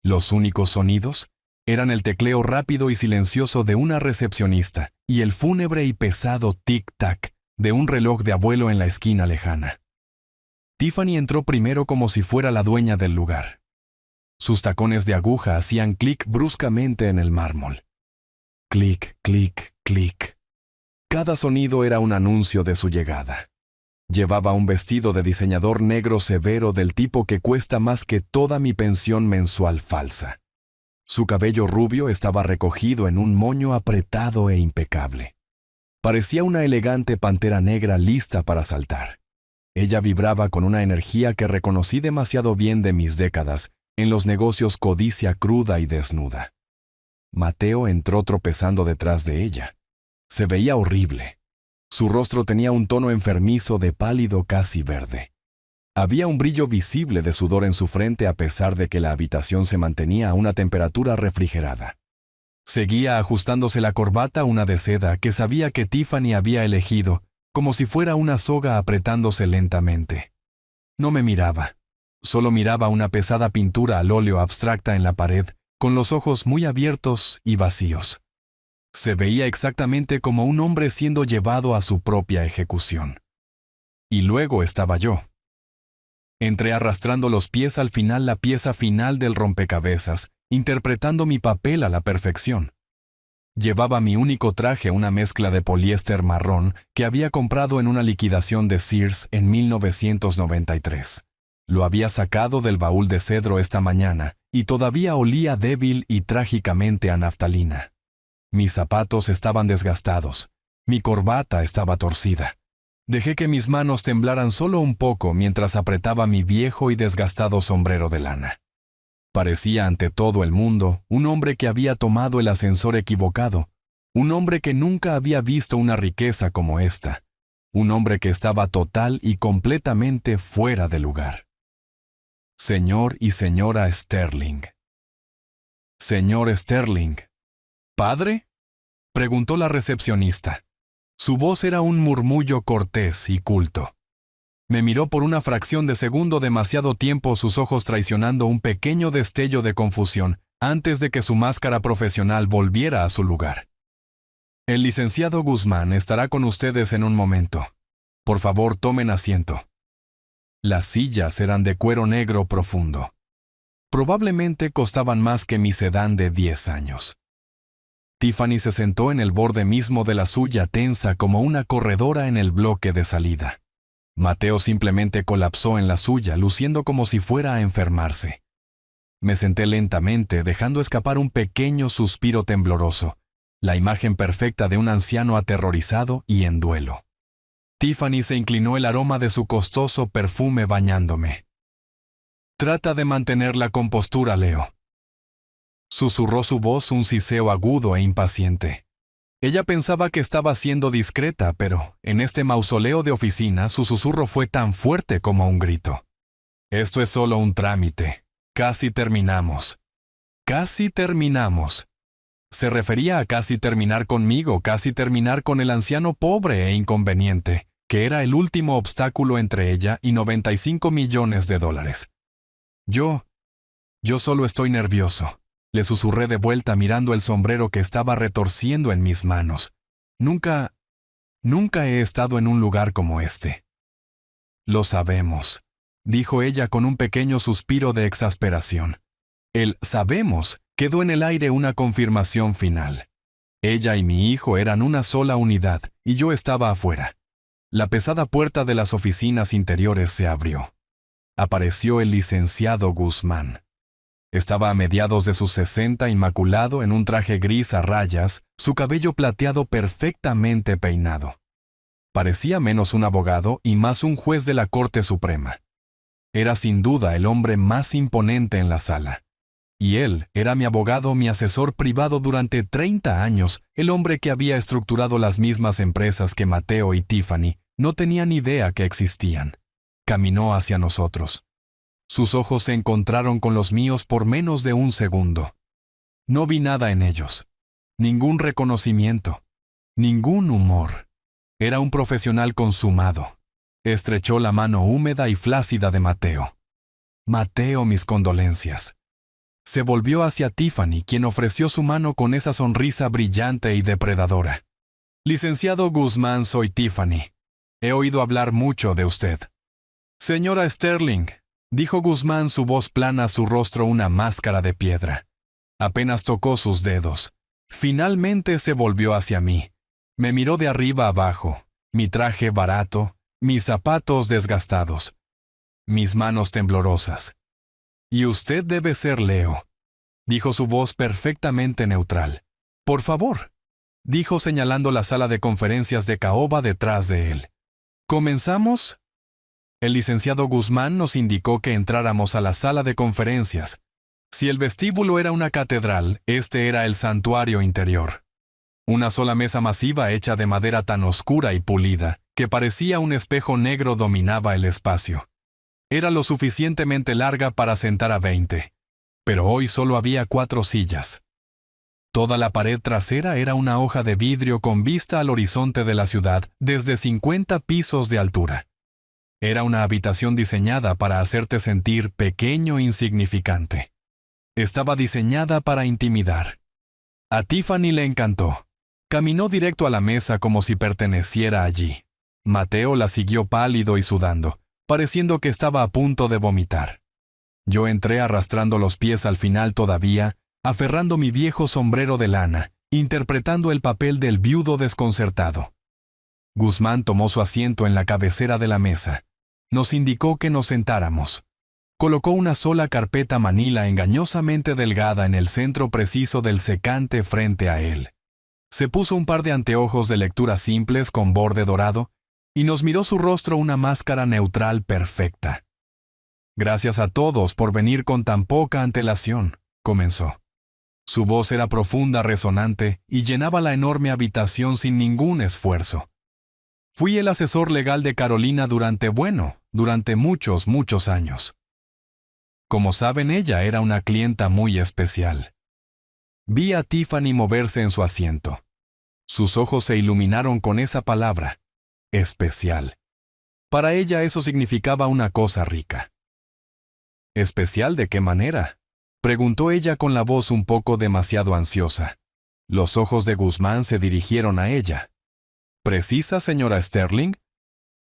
Los únicos sonidos eran el tecleo rápido y silencioso de una recepcionista y el fúnebre y pesado tic-tac de un reloj de abuelo en la esquina lejana. Tiffany entró primero como si fuera la dueña del lugar. Sus tacones de aguja hacían clic bruscamente en el mármol. Clic, clic, clic. Cada sonido era un anuncio de su llegada. Llevaba un vestido de diseñador negro severo del tipo que cuesta más que toda mi pensión mensual falsa. Su cabello rubio estaba recogido en un moño apretado e impecable. Parecía una elegante pantera negra lista para saltar. Ella vibraba con una energía que reconocí demasiado bien de mis décadas en los negocios codicia cruda y desnuda. Mateo entró tropezando detrás de ella. Se veía horrible. Su rostro tenía un tono enfermizo de pálido casi verde. Había un brillo visible de sudor en su frente a pesar de que la habitación se mantenía a una temperatura refrigerada. Seguía ajustándose la corbata, una de seda que sabía que Tiffany había elegido, como si fuera una soga apretándose lentamente. No me miraba. Solo miraba una pesada pintura al óleo abstracta en la pared, con los ojos muy abiertos y vacíos. Se veía exactamente como un hombre siendo llevado a su propia ejecución. Y luego estaba yo. Entré arrastrando los pies al final la pieza final del rompecabezas, interpretando mi papel a la perfección. Llevaba mi único traje, una mezcla de poliéster marrón que había comprado en una liquidación de Sears en 1993. Lo había sacado del baúl de cedro esta mañana y todavía olía débil y trágicamente a naftalina. Mis zapatos estaban desgastados. Mi corbata estaba torcida. Dejé que mis manos temblaran solo un poco mientras apretaba mi viejo y desgastado sombrero de lana. Parecía ante todo el mundo un hombre que había tomado el ascensor equivocado, un hombre que nunca había visto una riqueza como esta, un hombre que estaba total y completamente fuera de lugar. Señor y señora Sterling. Señor Sterling. ¿Padre?, preguntó la recepcionista. Su voz era un murmullo cortés y culto. Me miró por una fracción de segundo, demasiado tiempo, sus ojos traicionando un pequeño destello de confusión antes de que su máscara profesional volviera a su lugar. El licenciado Guzmán estará con ustedes en un momento. Por favor, tomen asiento. Las sillas eran de cuero negro profundo. Probablemente costaban más que mi sedán de 10 años. Tiffany se sentó en el borde mismo de la suya, tensa como una corredora en el bloque de salida. Mateo simplemente colapsó en la suya, luciendo como si fuera a enfermarse. Me senté lentamente, dejando escapar un pequeño suspiro tembloroso, la imagen perfecta de un anciano aterrorizado y en duelo. Tiffany se inclinó, el aroma de su costoso perfume bañándome. «Trata de mantener la compostura, Leo», susurró su voz, un siseo agudo e impaciente. Ella pensaba que estaba siendo discreta, pero en este mausoleo de oficina su susurro fue tan fuerte como un grito. «Esto es solo un trámite. Casi terminamos. Casi terminamos». Se refería a casi terminar conmigo, casi terminar con el anciano pobre e inconveniente, que era el último obstáculo entre ella y $95 millones. Yo solo estoy nervioso. Le susurré de vuelta mirando el sombrero que estaba retorciendo en mis manos. Nunca he estado en un lugar como este. Lo sabemos, dijo ella con un pequeño suspiro de exasperación. El sabemos quedó en el aire, una confirmación final. Ella y mi hijo eran una sola unidad y yo estaba afuera. La pesada puerta de las oficinas interiores se abrió. Apareció el licenciado Guzmán. Estaba a mediados de sus 60, inmaculado en un traje gris a rayas, su cabello plateado perfectamente peinado. Parecía menos un abogado y más un juez de la Corte Suprema. Era sin duda el hombre más imponente en la sala. Y él era mi abogado, mi asesor privado durante 30 años, el hombre que había estructurado las mismas empresas que Mateo y Tiffany no tenían idea que existían. Caminó hacia nosotros. Sus ojos se encontraron con los míos por menos de un segundo. No vi nada en ellos. Ningún reconocimiento. Ningún humor. Era un profesional consumado. Estrechó la mano húmeda y flácida de Mateo. «Mateo, mis condolencias». Se volvió hacia Tiffany, quien ofreció su mano con esa sonrisa brillante y depredadora. «Licenciado Guzmán, soy Tiffany. He oído hablar mucho de usted». «Señora Sterling», dijo Guzmán, su voz plana, su rostro una máscara de piedra. Apenas tocó sus dedos. Finalmente se volvió hacia mí. Me miró de arriba abajo, mi traje barato, mis zapatos desgastados, mis manos temblorosas. «Y usted debe ser Leo», dijo su voz perfectamente neutral. «Por favor», dijo señalando la sala de conferencias de caoba detrás de él. «¿Comenzamos?» El licenciado Guzmán nos indicó que entráramos a la sala de conferencias. Si el vestíbulo era una catedral, este era el santuario interior. Una sola mesa masiva hecha de madera tan oscura y pulida, que parecía un espejo negro dominaba el espacio. Era lo suficientemente larga para sentar a 20, pero hoy solo había 4 sillas. Toda la pared trasera era una hoja de vidrio con vista al horizonte de la ciudad desde 50 pisos de altura. Era una habitación diseñada para hacerte sentir pequeño e insignificante. Estaba diseñada para intimidar. A Tiffany le encantó. Caminó directo a la mesa como si perteneciera allí. Mateo la siguió pálido y sudando, pareciendo que estaba a punto de vomitar. Yo entré arrastrando los pies al final todavía, aferrando mi viejo sombrero de lana, interpretando el papel del viudo desconcertado. Guzmán tomó su asiento en la cabecera de la mesa. Nos indicó que nos sentáramos. Colocó una sola carpeta manila engañosamente delgada en el centro preciso del secante frente a él. Se puso un par de anteojos de lectura simples con borde dorado y nos miró su rostro una máscara neutral perfecta. «Gracias a todos por venir con tan poca antelación», comenzó. Su voz era profunda, resonante, y llenaba la enorme habitación sin ningún esfuerzo. Fui el asesor legal de Carolina durante muchos años. Como saben, ella era una clienta muy especial. Vi a Tiffany moverse en su asiento. Sus ojos se iluminaron con esa palabra, especial. Para ella eso significaba una cosa rica. ¿Especial de qué manera?, preguntó ella con la voz un poco demasiado ansiosa. Los ojos de Guzmán se dirigieron a ella. ¿Precisa, señora Sterling?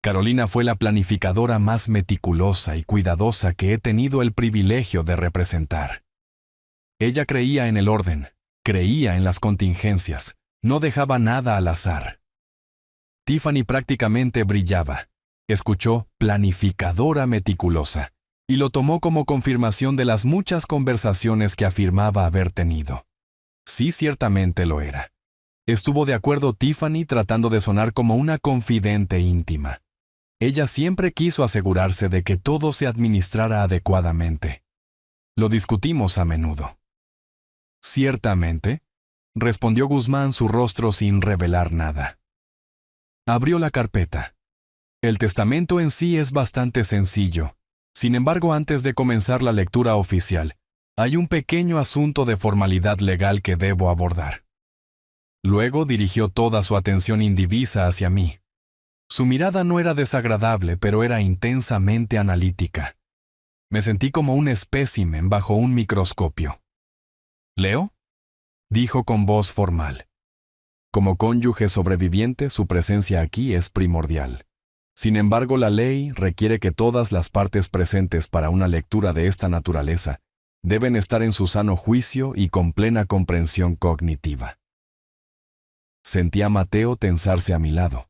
Carolina fue la planificadora más meticulosa y cuidadosa que he tenido el privilegio de representar. Ella creía en el orden, creía en las contingencias, no dejaba nada al azar. Tiffany prácticamente brillaba. Escuchó planificadora meticulosa y lo tomó como confirmación de las muchas conversaciones que afirmaba haber tenido. Sí, ciertamente lo era. Estuvo de acuerdo Tiffany tratando de sonar como una confidente íntima. Ella siempre quiso asegurarse de que todo se administrara adecuadamente. Lo discutimos a menudo. «Ciertamente», respondió Guzmán, su rostro sin revelar nada. Abrió la carpeta. El testamento en sí es bastante sencillo. Sin embargo, antes de comenzar la lectura oficial, hay un pequeño asunto de formalidad legal que debo abordar. Luego dirigió toda su atención indivisa hacia mí. Su mirada no era desagradable, pero era intensamente analítica. Me sentí como un espécimen bajo un microscopio. «¿Leo?», dijo con voz formal. Como cónyuge sobreviviente, su presencia aquí es primordial. Sin embargo, la ley requiere que todas las partes presentes para una lectura de esta naturaleza deben estar en su sano juicio y con plena comprensión cognitiva. Sentí a Mateo tensarse a mi lado.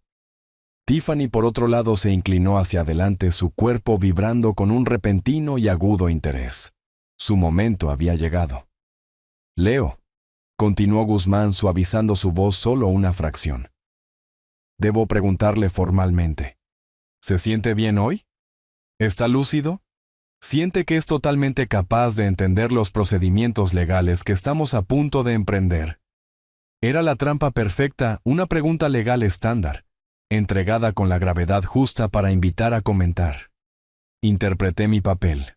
Tiffany, por otro lado, se inclinó hacia adelante, su cuerpo vibrando con un repentino y agudo interés. Su momento había llegado. «Leo», continuó Guzmán suavizando su voz solo una fracción. «Debo preguntarle formalmente. ¿Se siente bien hoy? ¿Está lúcido? ¿Siente que es totalmente capaz de entender los procedimientos legales que estamos a punto de emprender?» Era la trampa perfecta, una pregunta legal estándar, entregada con la gravedad justa para invitar a comentar. Interpreté mi papel.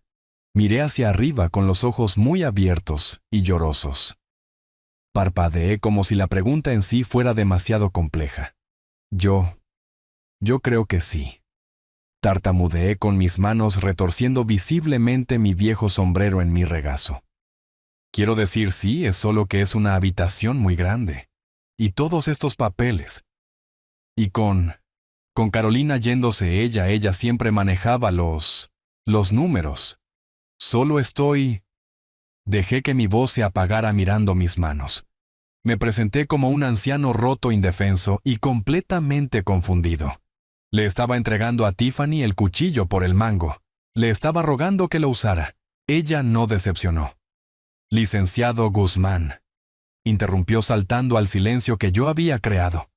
Miré hacia arriba con los ojos muy abiertos y llorosos. Parpadeé como si la pregunta en sí fuera demasiado compleja. Yo creo que sí. Tartamudeé con mis manos retorciendo visiblemente mi viejo sombrero en mi regazo. Quiero decir sí, es solo que es una habitación muy grande. Y todos estos papeles. Y con Carolina yéndose ella siempre manejaba los números. Solo estoy... Dejé que mi voz se apagara mirando mis manos. Me presenté como un anciano roto, indefenso y completamente confundido. Le estaba entregando a Tiffany el cuchillo por el mango. Le estaba rogando que lo usara. Ella no decepcionó. «Licenciado Guzmán», interrumpió saltando al silencio que yo había creado.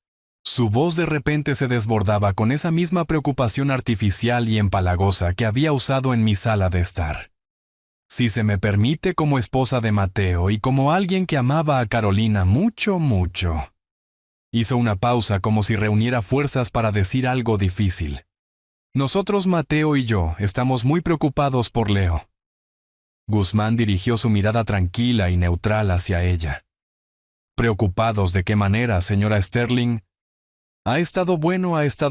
Su voz de repente se desbordaba con esa misma preocupación artificial y empalagosa que había usado en mi sala de estar. «Si se me permite, como esposa de Mateo y como alguien que amaba a Carolina mucho, Hizo una pausa como si reuniera fuerzas para decir algo difícil. Nosotros, Mateo y yo, estamos muy preocupados por Leo. Guzmán dirigió su mirada tranquila y neutral hacia ella. ¿Preocupados de qué manera, señora Sterling? Ha estado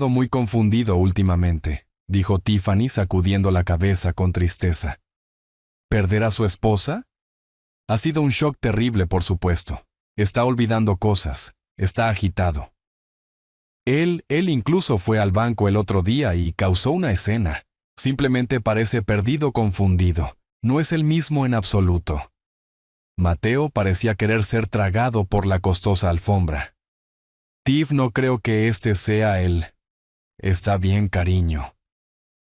muy confundido últimamente, dijo Tiffany sacudiendo la cabeza con tristeza. ¿Perder a su esposa? Ha sido un shock terrible, por supuesto. Está olvidando cosas. Está agitado. Él incluso fue al banco el otro día y causó una escena. Simplemente parece perdido, confundido. No es el mismo en absoluto. Mateo parecía querer ser tragado por la costosa alfombra. Tiff, no creo que este sea él. Está bien, cariño,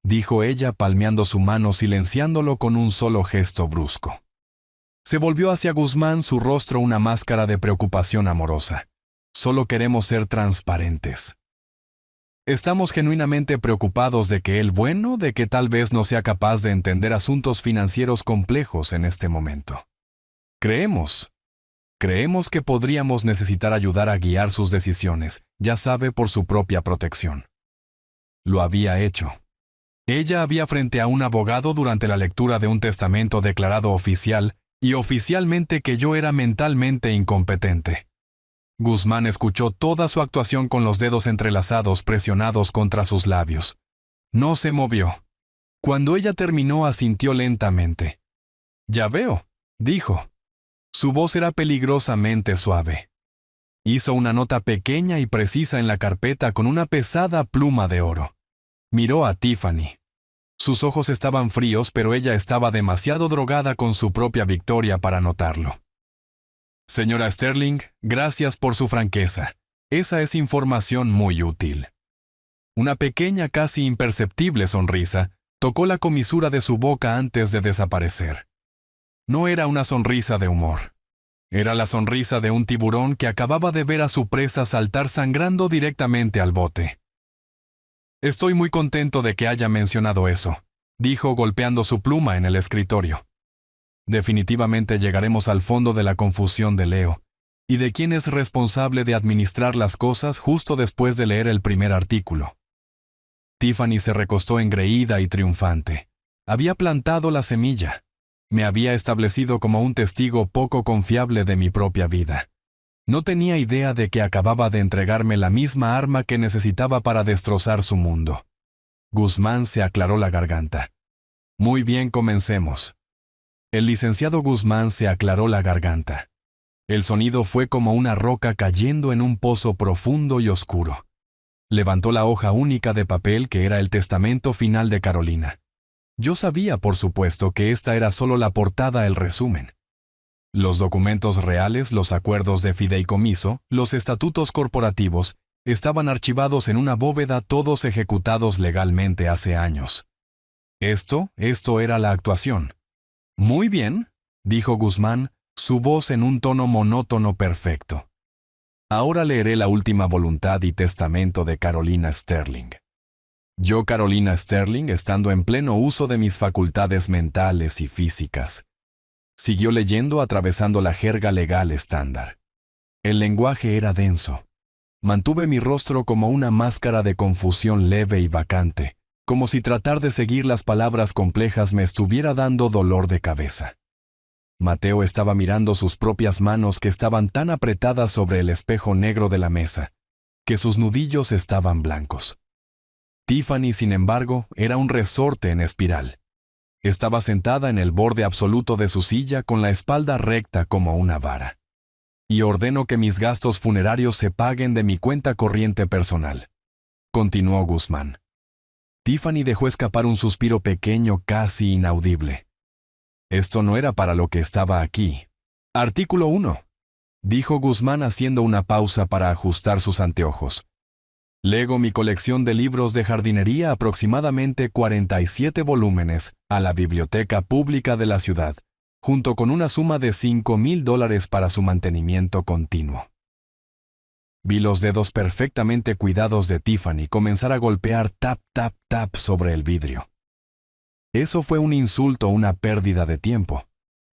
dijo ella palmeando su mano, silenciándolo con un solo gesto brusco. Se volvió hacia Guzmán, su rostro una máscara de preocupación amorosa. Solo queremos ser transparentes. Estamos genuinamente preocupados de que de que tal vez no sea capaz de entender asuntos financieros complejos en este momento. Creemos que podríamos necesitar ayudar a guiar sus decisiones, ya sabe, por su propia protección. Lo había hecho. Ella había frente a un abogado durante la lectura de un testamento declarado oficial y oficialmente que yo era mentalmente incompetente. Guzmán escuchó toda su actuación con los dedos entrelazados presionados contra sus labios. No se movió. Cuando ella terminó, asintió lentamente. «Ya veo», dijo. Su voz era peligrosamente suave. Hizo una nota pequeña y precisa en la carpeta con una pesada pluma de oro. Miró a Tiffany. Sus ojos estaban fríos, pero ella estaba demasiado drogada con su propia victoria para notarlo. Señora Sterling, gracias por su franqueza. Esa es información muy útil. Una pequeña, casi imperceptible sonrisa tocó la comisura de su boca antes de desaparecer. No era una sonrisa de humor. Era la sonrisa de un tiburón que acababa de ver a su presa saltar sangrando directamente al bote. Estoy muy contento de que haya mencionado eso, dijo golpeando su pluma en el escritorio. Definitivamente llegaremos al fondo de la confusión de Leo y de quién es responsable de administrar las cosas justo después de leer el primer artículo. Tiffany se recostó engreída y triunfante. Había plantado la semilla. Me había establecido como un testigo poco confiable de mi propia vida. No tenía idea de que acababa de entregarme la misma arma que necesitaba para destrozar su mundo. Guzmán se aclaró la garganta. Muy bien, comencemos. El licenciado Guzmán se aclaró la garganta. El sonido fue como una roca cayendo en un pozo profundo y oscuro. Levantó la hoja única de papel que era el testamento final de Carolina. Yo sabía, por supuesto, que esta era solo la portada, el resumen. Los documentos reales, los acuerdos de fideicomiso, los estatutos corporativos, estaban archivados en una bóveda, todos ejecutados legalmente hace años. Esto era la actuación. Muy bien, dijo Guzmán, su voz en un tono monótono perfecto. Ahora leeré la última voluntad y testamento de Carolina Sterling. Yo, Carolina Sterling, estando en pleno uso de mis facultades mentales y físicas. Siguió leyendo atravesando la jerga legal estándar. El lenguaje era denso. Mantuve mi rostro como una máscara de confusión leve y vacante, como si tratar de seguir las palabras complejas me estuviera dando dolor de cabeza. Mateo estaba mirando sus propias manos que estaban tan apretadas sobre el espejo negro de la mesa, que sus nudillos estaban blancos. Tiffany, sin embargo, era un resorte en espiral. Estaba sentada en el borde absoluto de su silla con la espalda recta como una vara. Y ordeno que mis gastos funerarios se paguen de mi cuenta corriente personal, continuó Guzmán. Tiffany dejó escapar un suspiro pequeño casi inaudible. Esto no era para lo que estaba aquí. Artículo 1, dijo Guzmán haciendo una pausa para ajustar sus anteojos. Lego mi colección de libros de jardinería, aproximadamente 47 volúmenes, a la biblioteca pública de la ciudad, junto con una suma de $5,000 para su mantenimiento continuo. Vi los dedos perfectamente cuidados de Tiffany comenzar a golpear tap, tap, tap sobre el vidrio. Eso fue un insulto, una pérdida de tiempo.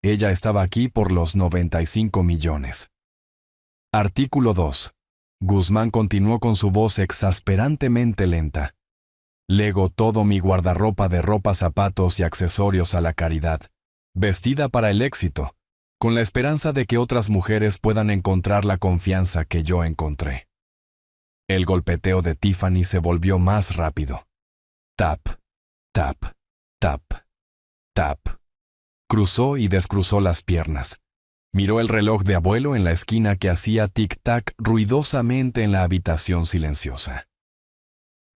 Ella estaba aquí por los 95 millones. Artículo 2. Guzmán continuó con su voz exasperantemente lenta. Lego todo mi guardarropa de ropa, zapatos y accesorios a la caridad, vestida para el éxito, con la esperanza de que otras mujeres puedan encontrar la confianza que yo encontré. El golpeteo de Tiffany se volvió más rápido. Tap, tap, tap, tap. Cruzó y descruzó las piernas. Miró el reloj de abuelo en la esquina que hacía tic-tac ruidosamente en la habitación silenciosa.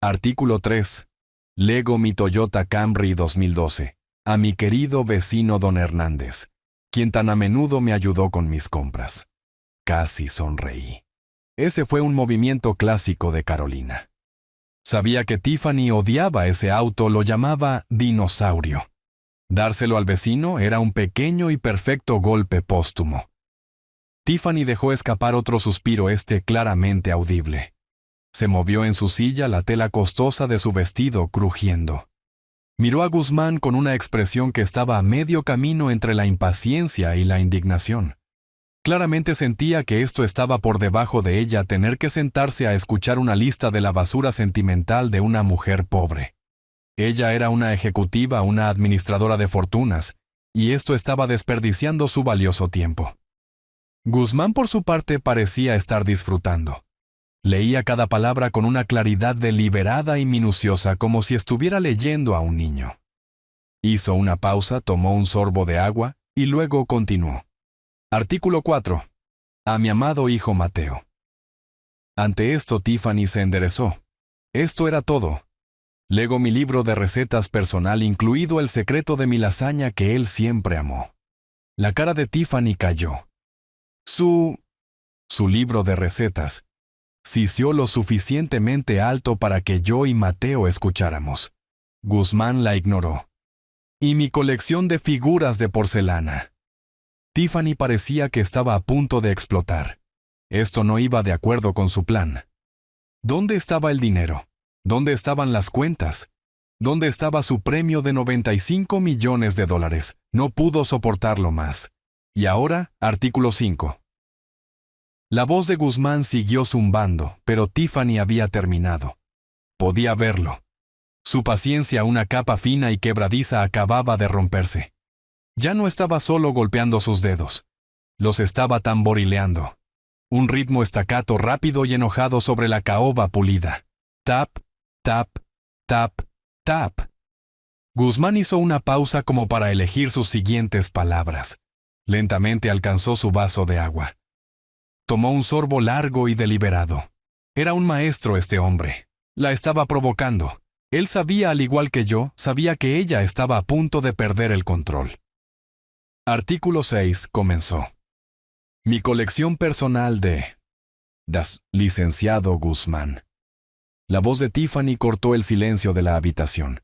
Artículo 3. Lego mi Toyota Camry 2012 a mi querido vecino don Hernández, quien tan a menudo me ayudó con mis compras. Casi sonreí. Ese fue un movimiento clásico de Carolina. Sabía que Tiffany odiaba ese auto, lo llamaba dinosaurio. Dárselo al vecino era un pequeño y perfecto golpe póstumo. Tiffany dejó escapar otro suspiro, claramente audible. Se movió en su silla, la tela costosa de su vestido crujiendo. Miró a Guzmán con una expresión que estaba a medio camino entre la impaciencia y la indignación. Claramente sentía que esto estaba por debajo de ella, tener que sentarse a escuchar una lista de la basura sentimental de una mujer pobre. Ella era una ejecutiva, una administradora de fortunas, y esto estaba desperdiciando su valioso tiempo. Guzmán, por su parte, parecía estar disfrutando. Leía cada palabra con una claridad deliberada y minuciosa, como si estuviera leyendo a un niño. Hizo una pausa, tomó un sorbo de agua y luego continuó. Artículo 4. A mi amado hijo Mateo. Ante esto Tiffany se enderezó. Esto era todo. Lego mi libro de recetas personal, incluido el secreto de mi lasaña que él siempre amó. La cara de Tiffany cayó. Su libro de recetas sisió lo suficientemente alto para que yo y Mateo escucháramos. Guzmán la ignoró. Y mi colección de figuras de porcelana. Tiffany parecía que estaba a punto de explotar. Esto no iba de acuerdo con su plan. ¿Dónde estaba el dinero? ¿Dónde estaban las cuentas? ¿Dónde estaba su premio de $95 millones? No pudo soportarlo más. Y ahora, artículo 5. La voz de Guzmán siguió zumbando, pero Tiffany había terminado. Podía verlo. Su paciencia, una capa fina y quebradiza, acababa de romperse. Ya no estaba solo golpeando sus dedos. Los estaba tamborileando. Un ritmo staccato rápido y enojado sobre la caoba pulida. Tap, tap, tap, tap. Guzmán hizo una pausa como para elegir sus siguientes palabras. Lentamente alcanzó su vaso de agua. Tomó un sorbo largo y deliberado. Era un maestro este hombre. La estaba provocando. Él sabía, al igual que yo, sabía que ella estaba a punto de perder el control. Artículo 6 comenzó. Mi colección personal de... licenciado Guzmán. La voz de Tiffany cortó el silencio de la habitación.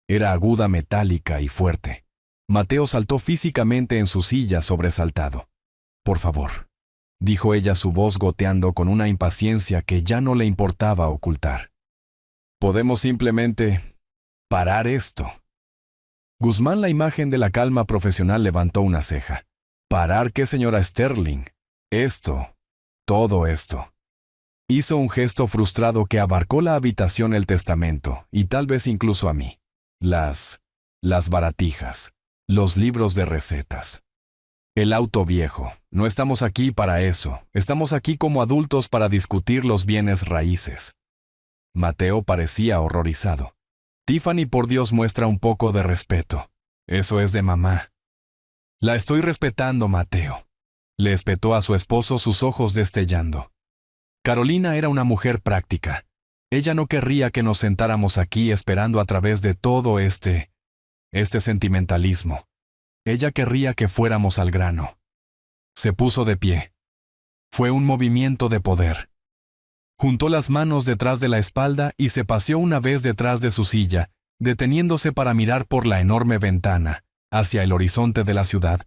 Era aguda, metálica y fuerte. Mateo saltó físicamente en su silla, sobresaltado. Por favor, dijo ella, su voz goteando con una impaciencia que ya no le importaba ocultar. Podemos simplemente parar esto. Guzmán, la imagen de la calma profesional, levantó una ceja. ¿Parar qué, señora Sterling? Esto, todo esto. Hizo un gesto frustrado que abarcó la habitación, el testamento, y tal vez incluso a mí. Las baratijas, los libros de recetas. El auto viejo. No estamos aquí para eso. Estamos aquí como adultos para discutir los bienes raíces. Mateo parecía horrorizado. Tiffany, por Dios, muestra un poco de respeto. Eso es de mamá. La estoy respetando, Mateo. Le espetó a su esposo, sus ojos destellando. Carolina era una mujer práctica. Ella no querría que nos sentáramos aquí esperando a través de todo este sentimentalismo. Ella querría que fuéramos al grano. Se puso de pie. Fue un movimiento de poder. Juntó las manos detrás de la espalda y se paseó una vez detrás de su silla, deteniéndose para mirar por la enorme ventana, hacia el horizonte de la ciudad,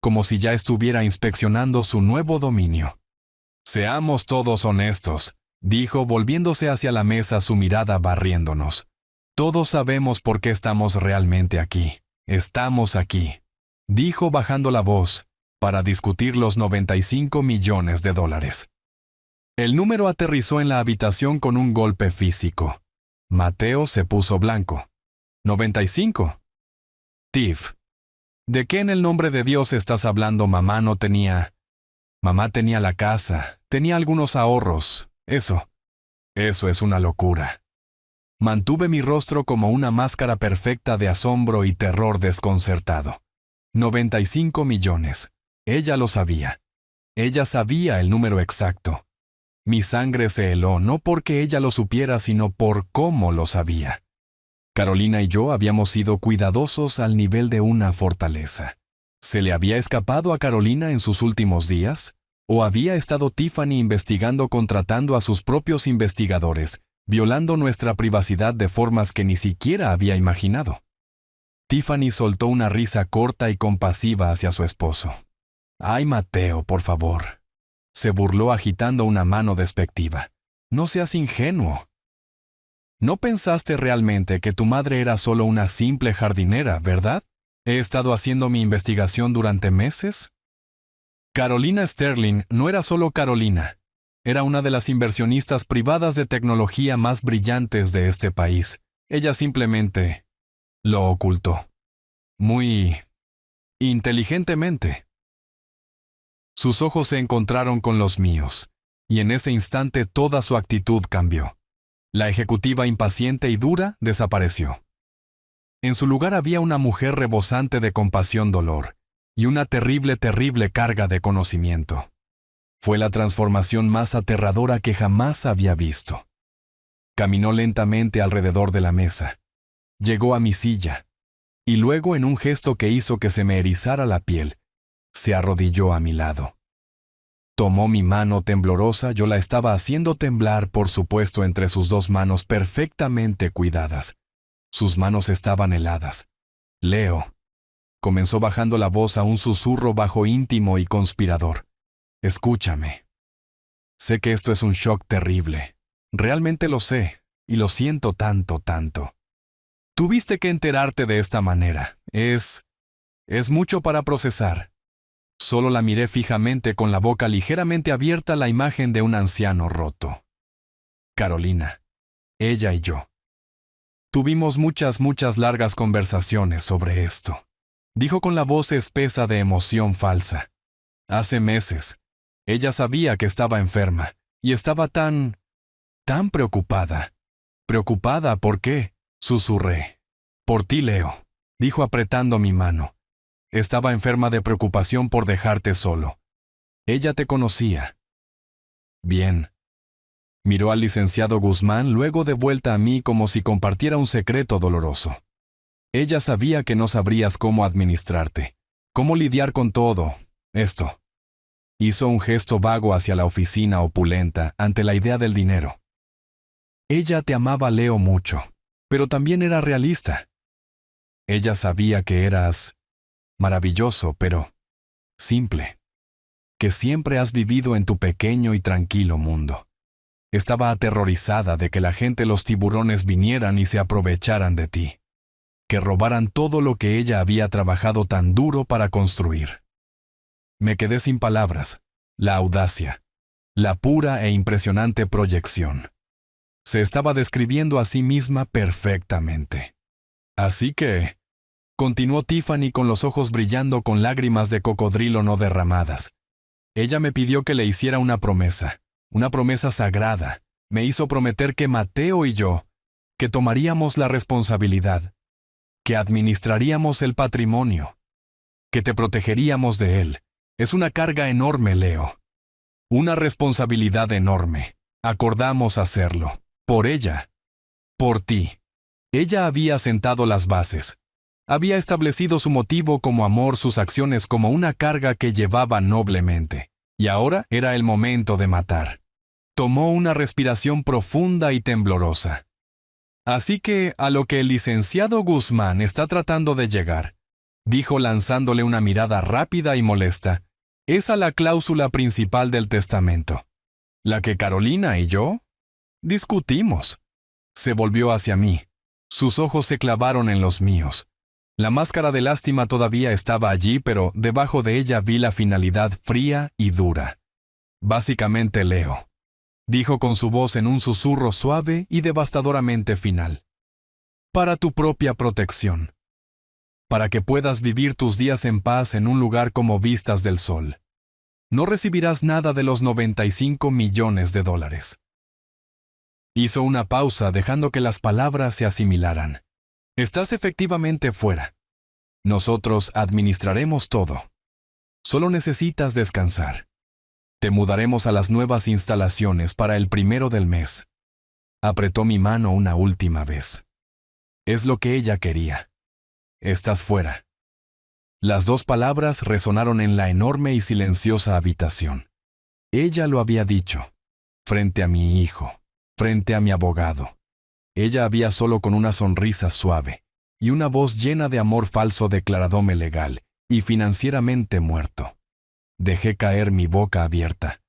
como si ya estuviera inspeccionando su nuevo dominio. Seamos todos honestos, dijo, volviéndose hacia la mesa, su mirada barriéndonos. Todos sabemos por qué estamos realmente aquí. Estamos aquí, dijo bajando la voz, para discutir los $95 millones. El número aterrizó en la habitación con un golpe físico. Mateo se puso blanco. 95. Tiff. ¿De qué en el nombre de Dios estás hablando? Mamá no tenía... Mamá tenía la casa, tenía algunos ahorros. Eso es una locura. Mantuve mi rostro como una máscara perfecta de asombro y terror desconcertado. 95 millones. Ella lo sabía. Ella sabía el número exacto. Mi sangre se heló no porque ella lo supiera, sino por cómo lo sabía. Carolina y yo habíamos sido cuidadosos al nivel de una fortaleza. ¿Se le había escapado a Carolina en sus últimos días? ¿O había estado Tiffany investigando contratando a sus propios investigadores, violando nuestra privacidad de formas que ni siquiera había imaginado? Tiffany soltó una risa corta y compasiva hacia su esposo. «Ay, Mateo, por favor», se burló agitando una mano despectiva. «No seas ingenuo. ¿No pensaste realmente que tu madre era solo una simple jardinera, verdad? He estado haciendo mi investigación durante meses». Carolina Sterling no era solo Carolina. Era una de las inversionistas privadas de tecnología más brillantes de este país. Ella simplemente lo ocultó. Muy inteligentemente. Sus ojos se encontraron con los míos, y en ese instante toda su actitud cambió. La ejecutiva impaciente y dura desapareció. En su lugar había una mujer rebosante de compasión-dolor, y una terrible carga de conocimiento. Fue la transformación más aterradora que jamás había visto. Caminó lentamente alrededor de la mesa. Llegó a mi silla, y luego, en un gesto que hizo que se me erizara la piel, se arrodilló a mi lado. Tomó mi mano temblorosa, yo la estaba haciendo temblar, por supuesto, entre sus dos manos perfectamente cuidadas. Sus manos estaban heladas. «Leo», comenzó bajando la voz a un susurro bajo, íntimo y conspirador. «Escúchame. Sé que esto es un shock terrible. Realmente lo sé, y lo siento tanto. Tuviste que enterarte de esta manera. Es mucho para procesar». Solo la miré fijamente con la boca ligeramente abierta, la imagen de un anciano roto. Carolina, ella y yo. Tuvimos muchas largas conversaciones sobre esto. Dijo con la voz espesa de emoción falsa. Hace meses. Ella sabía que estaba enferma, y estaba tan preocupada. ¿Preocupada por qué?, susurré. «Por ti, Leo», dijo apretando mi mano. «Estaba enferma de preocupación por dejarte solo. Ella te conocía». «Bien». Miró al licenciado Guzmán, luego de vuelta a mí como si compartiera un secreto doloroso. «Ella sabía que no sabrías cómo administrarte, cómo lidiar con todo esto». Hizo un gesto vago hacia la oficina opulenta ante la idea del dinero. «Ella te amaba, Leo, mucho, pero también era realista. Ella sabía que eras maravilloso, pero simple, que siempre has vivido en tu pequeño y tranquilo mundo. Estaba aterrorizada de que la gente, los tiburones, vinieran y se aprovecharan de ti, que robaran todo lo que ella había trabajado tan duro para construir». Me quedé sin palabras. La audacia, la pura e impresionante proyección. Se estaba describiendo a sí misma perfectamente. «Así que», continuó Tiffany con los ojos brillando con lágrimas de cocodrilo no derramadas. «Ella me pidió que le hiciera una promesa sagrada. Me hizo prometer que Mateo y yo, que tomaríamos la responsabilidad, que administraríamos el patrimonio, que te protegeríamos de él. Es una carga enorme, Leo. Una responsabilidad enorme. Acordamos hacerlo. Por ella. Por ti». Ella había sentado las bases. Había establecido su motivo como amor, sus acciones como una carga que llevaba noblemente. Y ahora era el momento de matar. Tomó una respiración profunda y temblorosa. «Así que a lo que el licenciado Guzmán está tratando de llegar», dijo lanzándole una mirada rápida y molesta, «es a la cláusula principal del testamento, la que Carolina y yo discutimos». Se volvió hacia mí. Sus ojos se clavaron en los míos. La máscara de lástima todavía estaba allí, pero debajo de ella vi la finalidad fría y dura. «Básicamente, Leo, dijo con su voz en un susurro suave y devastadoramente final. Para tu propia protección. Para que puedas vivir tus días en paz en un lugar como Vistas del Sol. No recibirás nada de los 95 millones de dólares. Hizo una pausa dejando que las palabras se asimilaran. Estás efectivamente fuera. Nosotros administraremos todo. Solo necesitas descansar. Te mudaremos a las nuevas instalaciones para el 1 del mes. Apretó mi mano una última vez. Es lo que ella quería. Estás fuera. Las dos palabras resonaron en la enorme y silenciosa habitación. Ella lo había dicho. Frente a mi hijo. Frente a mi abogado. Ella había solo con una sonrisa suave y una voz llena de amor falso declaradome legal y financieramente muerto. Dejé caer mi boca abierta.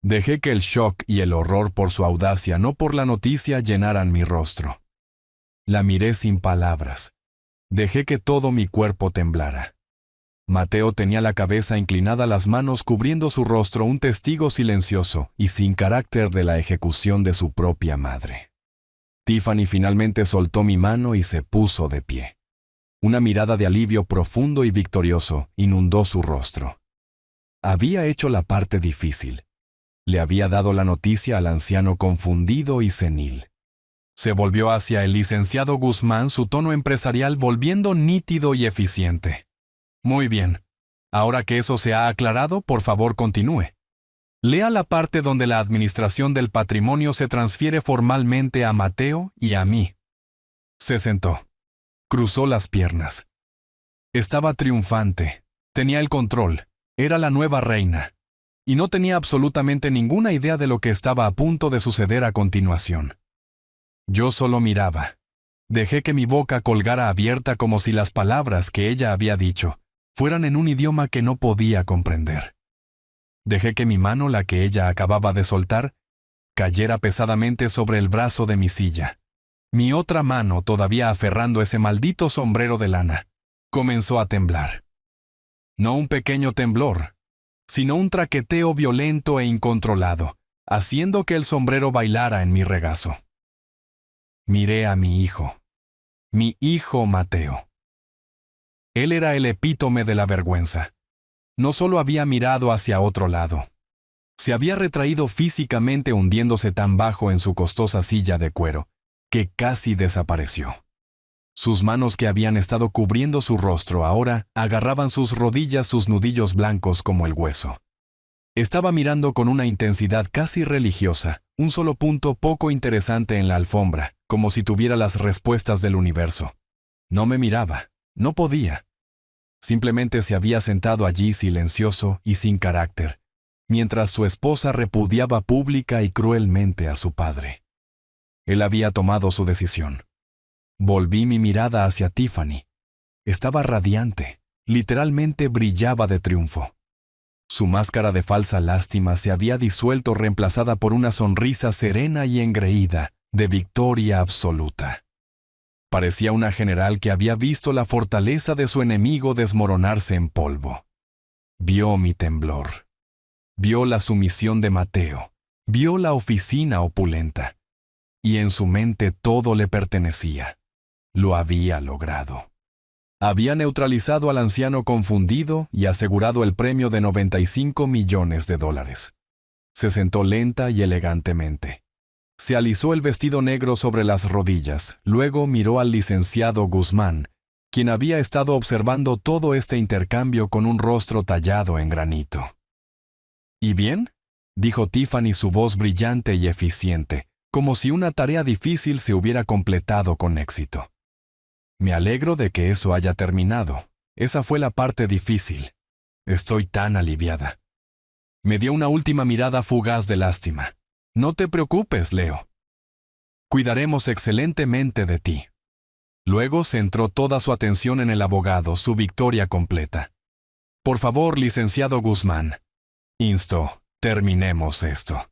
Dejé que el shock y el horror por su audacia, no por la noticia, llenaran mi rostro. La miré sin palabras. Dejé que todo mi cuerpo temblara. Mateo tenía la cabeza inclinada, las manos cubriendo su rostro, un testigo silencioso y sin carácter de la ejecución de su propia madre. Tiffany finalmente soltó mi mano y se puso de pie. Una mirada de alivio profundo y victorioso inundó su rostro. Había hecho la parte difícil. Le había dado la noticia al anciano confundido y senil. Se volvió hacia el licenciado Guzmán, su tono empresarial volviendo nítido y eficiente. Muy bien. Ahora que eso se ha aclarado, por favor continúe. Lea la parte donde la administración del patrimonio se transfiere formalmente a Mateo y a mí. Se sentó. Cruzó las piernas. Estaba triunfante. Tenía el control. Era la nueva reina. Y no tenía absolutamente ninguna idea de lo que estaba a punto de suceder a continuación. Yo solo miraba. Dejé que mi boca colgara abierta como si las palabras que ella había dicho fueran en un idioma que no podía comprender. Dejé que mi mano, la que ella acababa de soltar, cayera pesadamente sobre el brazo de mi silla. Mi otra mano, todavía aferrando ese maldito sombrero de lana, comenzó a temblar. No un pequeño temblor, sino un traqueteo violento e incontrolado, haciendo que el sombrero bailara en mi regazo. Miré a mi hijo Mateo. Él era el epítome de la vergüenza. No solo había mirado hacia otro lado. Se había retraído físicamente, hundiéndose tan bajo en su costosa silla de cuero, que casi desapareció. Sus manos, que habían estado cubriendo su rostro, ahora agarraban sus rodillas, sus nudillos blancos como el hueso. Estaba mirando con una intensidad casi religiosa, un solo punto poco interesante en la alfombra, como si tuviera las respuestas del universo. No me miraba, no podía. Simplemente se había sentado allí silencioso y sin carácter, mientras su esposa repudiaba pública y cruelmente a su padre. Él había tomado su decisión. Volví mi mirada hacia Tiffany. Estaba radiante, literalmente brillaba de triunfo. Su máscara de falsa lástima se había disuelto, reemplazada por una sonrisa serena y engreída, de victoria absoluta. Parecía una general que había visto la fortaleza de su enemigo desmoronarse en polvo. Vio mi temblor. Vio la sumisión de Mateo. Vio la oficina opulenta. Y en su mente todo le pertenecía. Lo había logrado. Había neutralizado al anciano confundido y asegurado el premio de 95 millones de dólares. Se sentó lenta y elegantemente. Se alisó el vestido negro sobre las rodillas, luego miró al licenciado Guzmán, quien había estado observando todo este intercambio con un rostro tallado en granito. ¿Y bien?, dijo Tiffany, su voz brillante y eficiente, como si una tarea difícil se hubiera completado con éxito. Me alegro de que eso haya terminado. Esa fue la parte difícil. Estoy tan aliviada. Me dio una última mirada fugaz de lástima. No te preocupes, Leo. Cuidaremos excelentemente de ti. Luego centró toda su atención en el abogado, su victoria completa. Por favor, licenciado Guzmán, instó, terminemos esto.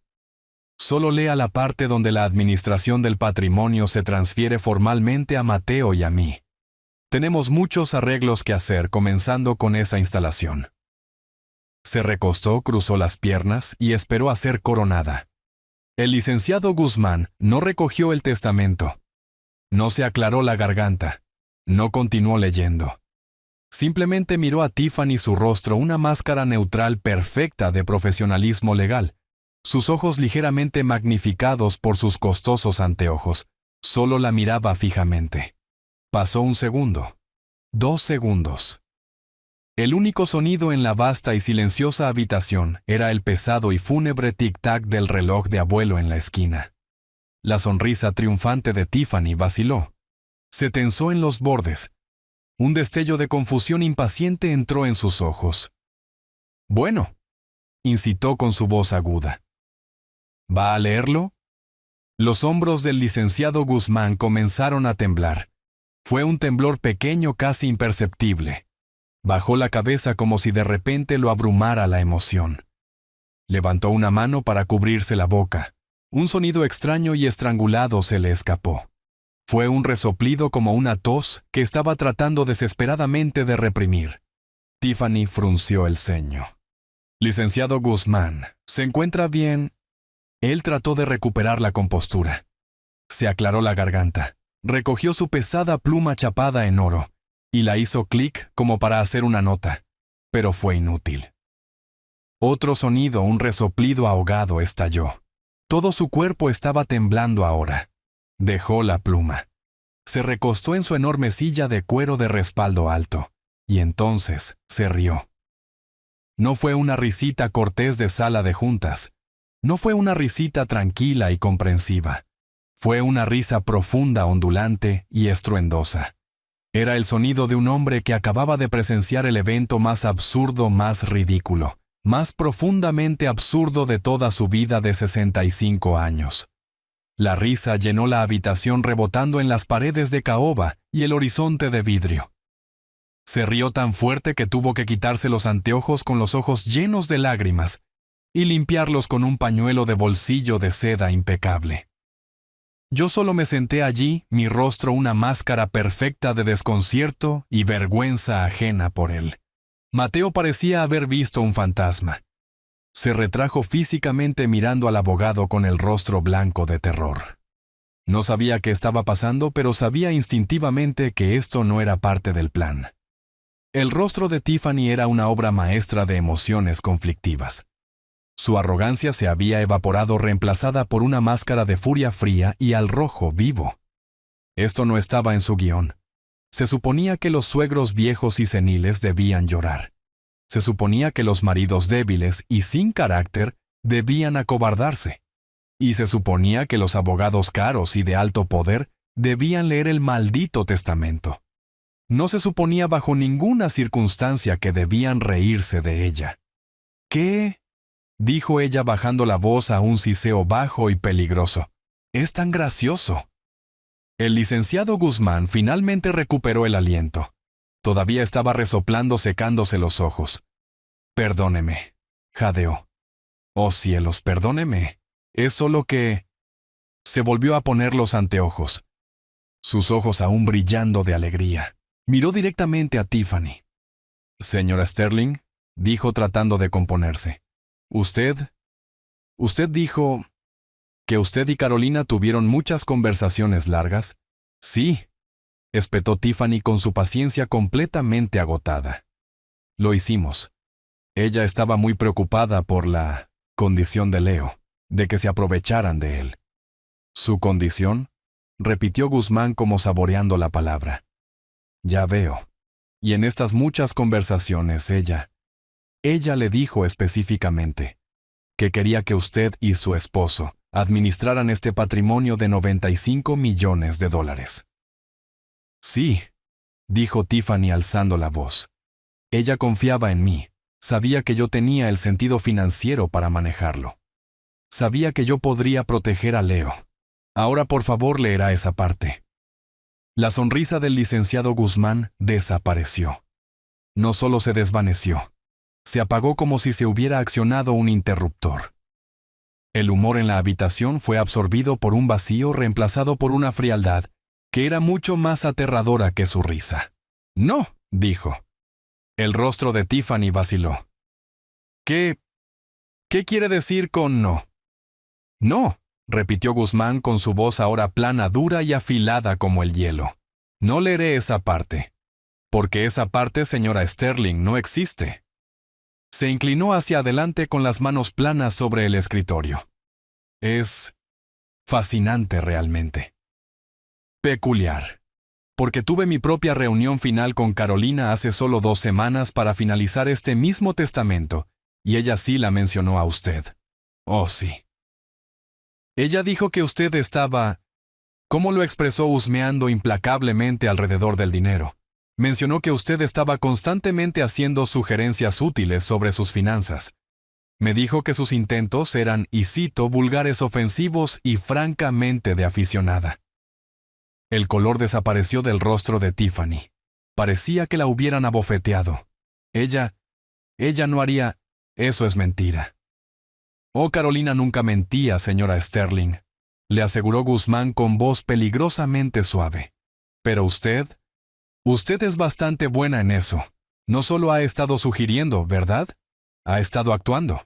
Solo lea la parte donde la administración del patrimonio se transfiere formalmente a Mateo y a mí. Tenemos muchos arreglos que hacer, comenzando con esa instalación. Se recostó, cruzó las piernas y esperó a ser coronada. El licenciado Guzmán no recogió el testamento. No se aclaró la garganta. No continuó leyendo. Simplemente miró a Tiffany, su rostro una máscara neutral perfecta de profesionalismo legal, sus ojos ligeramente magnificados por sus costosos anteojos. Solo la miraba fijamente. Pasó un segundo. 2 segundos. El único sonido en la vasta y silenciosa habitación era el pesado y fúnebre tic-tac del reloj de abuelo en la esquina. La sonrisa triunfante de Tiffany vaciló. Se tensó en los bordes. Un destello de confusión impaciente entró en sus ojos. «Bueno», incitó con su voz aguda. «¿Va a leerlo?» Los hombros del licenciado Guzmán comenzaron a temblar. Fue un temblor pequeño, casi imperceptible. Bajó la cabeza como si de repente lo abrumara la emoción. Levantó una mano para cubrirse la boca. Un sonido extraño y estrangulado se le escapó. Fue un resoplido como una tos que estaba tratando desesperadamente de reprimir. Tiffany frunció el ceño. «Licenciado Guzmán, ¿se encuentra bien?» Él trató de recuperar la compostura. Se aclaró la garganta. Recogió su pesada pluma chapada en oro y la hizo clic como para hacer una nota, pero fue inútil. Otro sonido, un resoplido ahogado, estalló. Todo su cuerpo estaba temblando ahora. Dejó la pluma. Se recostó en su enorme silla de cuero de respaldo alto, y entonces se rió. No fue una risita cortés de sala de juntas. No fue una risita tranquila y comprensiva. Fue una risa profunda, ondulante y estruendosa. Era el sonido de un hombre que acababa de presenciar el evento más absurdo, más ridículo, más profundamente absurdo de toda su vida de 65 años. La risa llenó la habitación rebotando en las paredes de caoba y el horizonte de vidrio. Se rió tan fuerte que tuvo que quitarse los anteojos con los ojos llenos de lágrimas y limpiarlos con un pañuelo de bolsillo de seda impecable. Yo solo me senté allí, mi rostro una máscara perfecta de desconcierto y vergüenza ajena por él. Mateo parecía haber visto un fantasma. Se retrajo físicamente mirando al abogado con el rostro blanco de terror. No sabía qué estaba pasando, pero sabía instintivamente que esto no era parte del plan. El rostro de Tiffany era una obra maestra de emociones conflictivas. Su arrogancia se había evaporado, reemplazada por una máscara de furia fría y al rojo vivo. Esto no estaba en su guión. Se suponía que los suegros viejos y seniles debían llorar. Se suponía que los maridos débiles y sin carácter debían acobardarse. Y se suponía que los abogados caros y de alto poder debían leer el maldito testamento. No se suponía bajo ninguna circunstancia que debían reírse de ella. «¿Qué?», dijo ella bajando la voz a un siseo bajo y peligroso. «Es tan gracioso». El licenciado Guzmán finalmente recuperó el aliento. Todavía estaba resoplando, secándose los ojos. «Perdóneme», jadeó. «Oh cielos, perdóneme. Es solo que...». Se volvió a poner los anteojos. Sus ojos aún brillando de alegría. Miró directamente a Tiffany. «Señora Sterling», dijo tratando de componerse. Usted dijo que usted y Carolina tuvieron muchas conversaciones largas». «Sí», espetó Tiffany con su paciencia completamente agotada. «Lo hicimos. Ella estaba muy preocupada por la condición de Leo, de que se aprovecharan de él». «¿Su condición?», repitió Guzmán como saboreando la palabra. «Ya veo. Y en estas muchas conversaciones ella le dijo específicamente que quería que usted y su esposo administraran este patrimonio de $95 millones. «Sí», dijo Tiffany alzando la voz. Ella confiaba en mí. Sabía que yo tenía el sentido financiero para manejarlo. Sabía que yo podría proteger a Leo. Ahora por favor leerá esa parte. La sonrisa del licenciado Guzmán desapareció. No solo se desvaneció, se apagó como si se hubiera accionado un interruptor. El humor en la habitación fue absorbido por un vacío reemplazado por una frialdad que era mucho más aterradora que su risa. «No», dijo. El rostro de Tiffany vaciló. ¿Qué quiere decir con no?» «No», repitió Guzmán con su voz ahora plana, dura y afilada como el hielo. No leeré esa parte. Porque esa parte, señora Sterling, no existe. Se inclinó hacia adelante con las manos planas sobre el escritorio. Es fascinante realmente. Peculiar. Porque tuve mi propia reunión final con Carolina hace solo 2 semanas para finalizar este mismo testamento, y ella sí la mencionó a usted. Oh, sí. Ella dijo que usted estaba, ¿cómo lo expresó?, husmeando implacablemente alrededor del dinero. Mencionó que usted estaba constantemente haciendo sugerencias útiles sobre sus finanzas. Me dijo que sus intentos eran, y cito, vulgares, ofensivos y francamente de aficionada. El color desapareció del rostro de Tiffany. Parecía que la hubieran abofeteado. Ella no haría, eso es mentira. Oh, Carolina nunca mentía, señora Sterling, le aseguró Guzmán con voz peligrosamente suave. Pero usted es bastante buena en eso. No solo ha estado sugiriendo, ¿verdad? Ha estado actuando.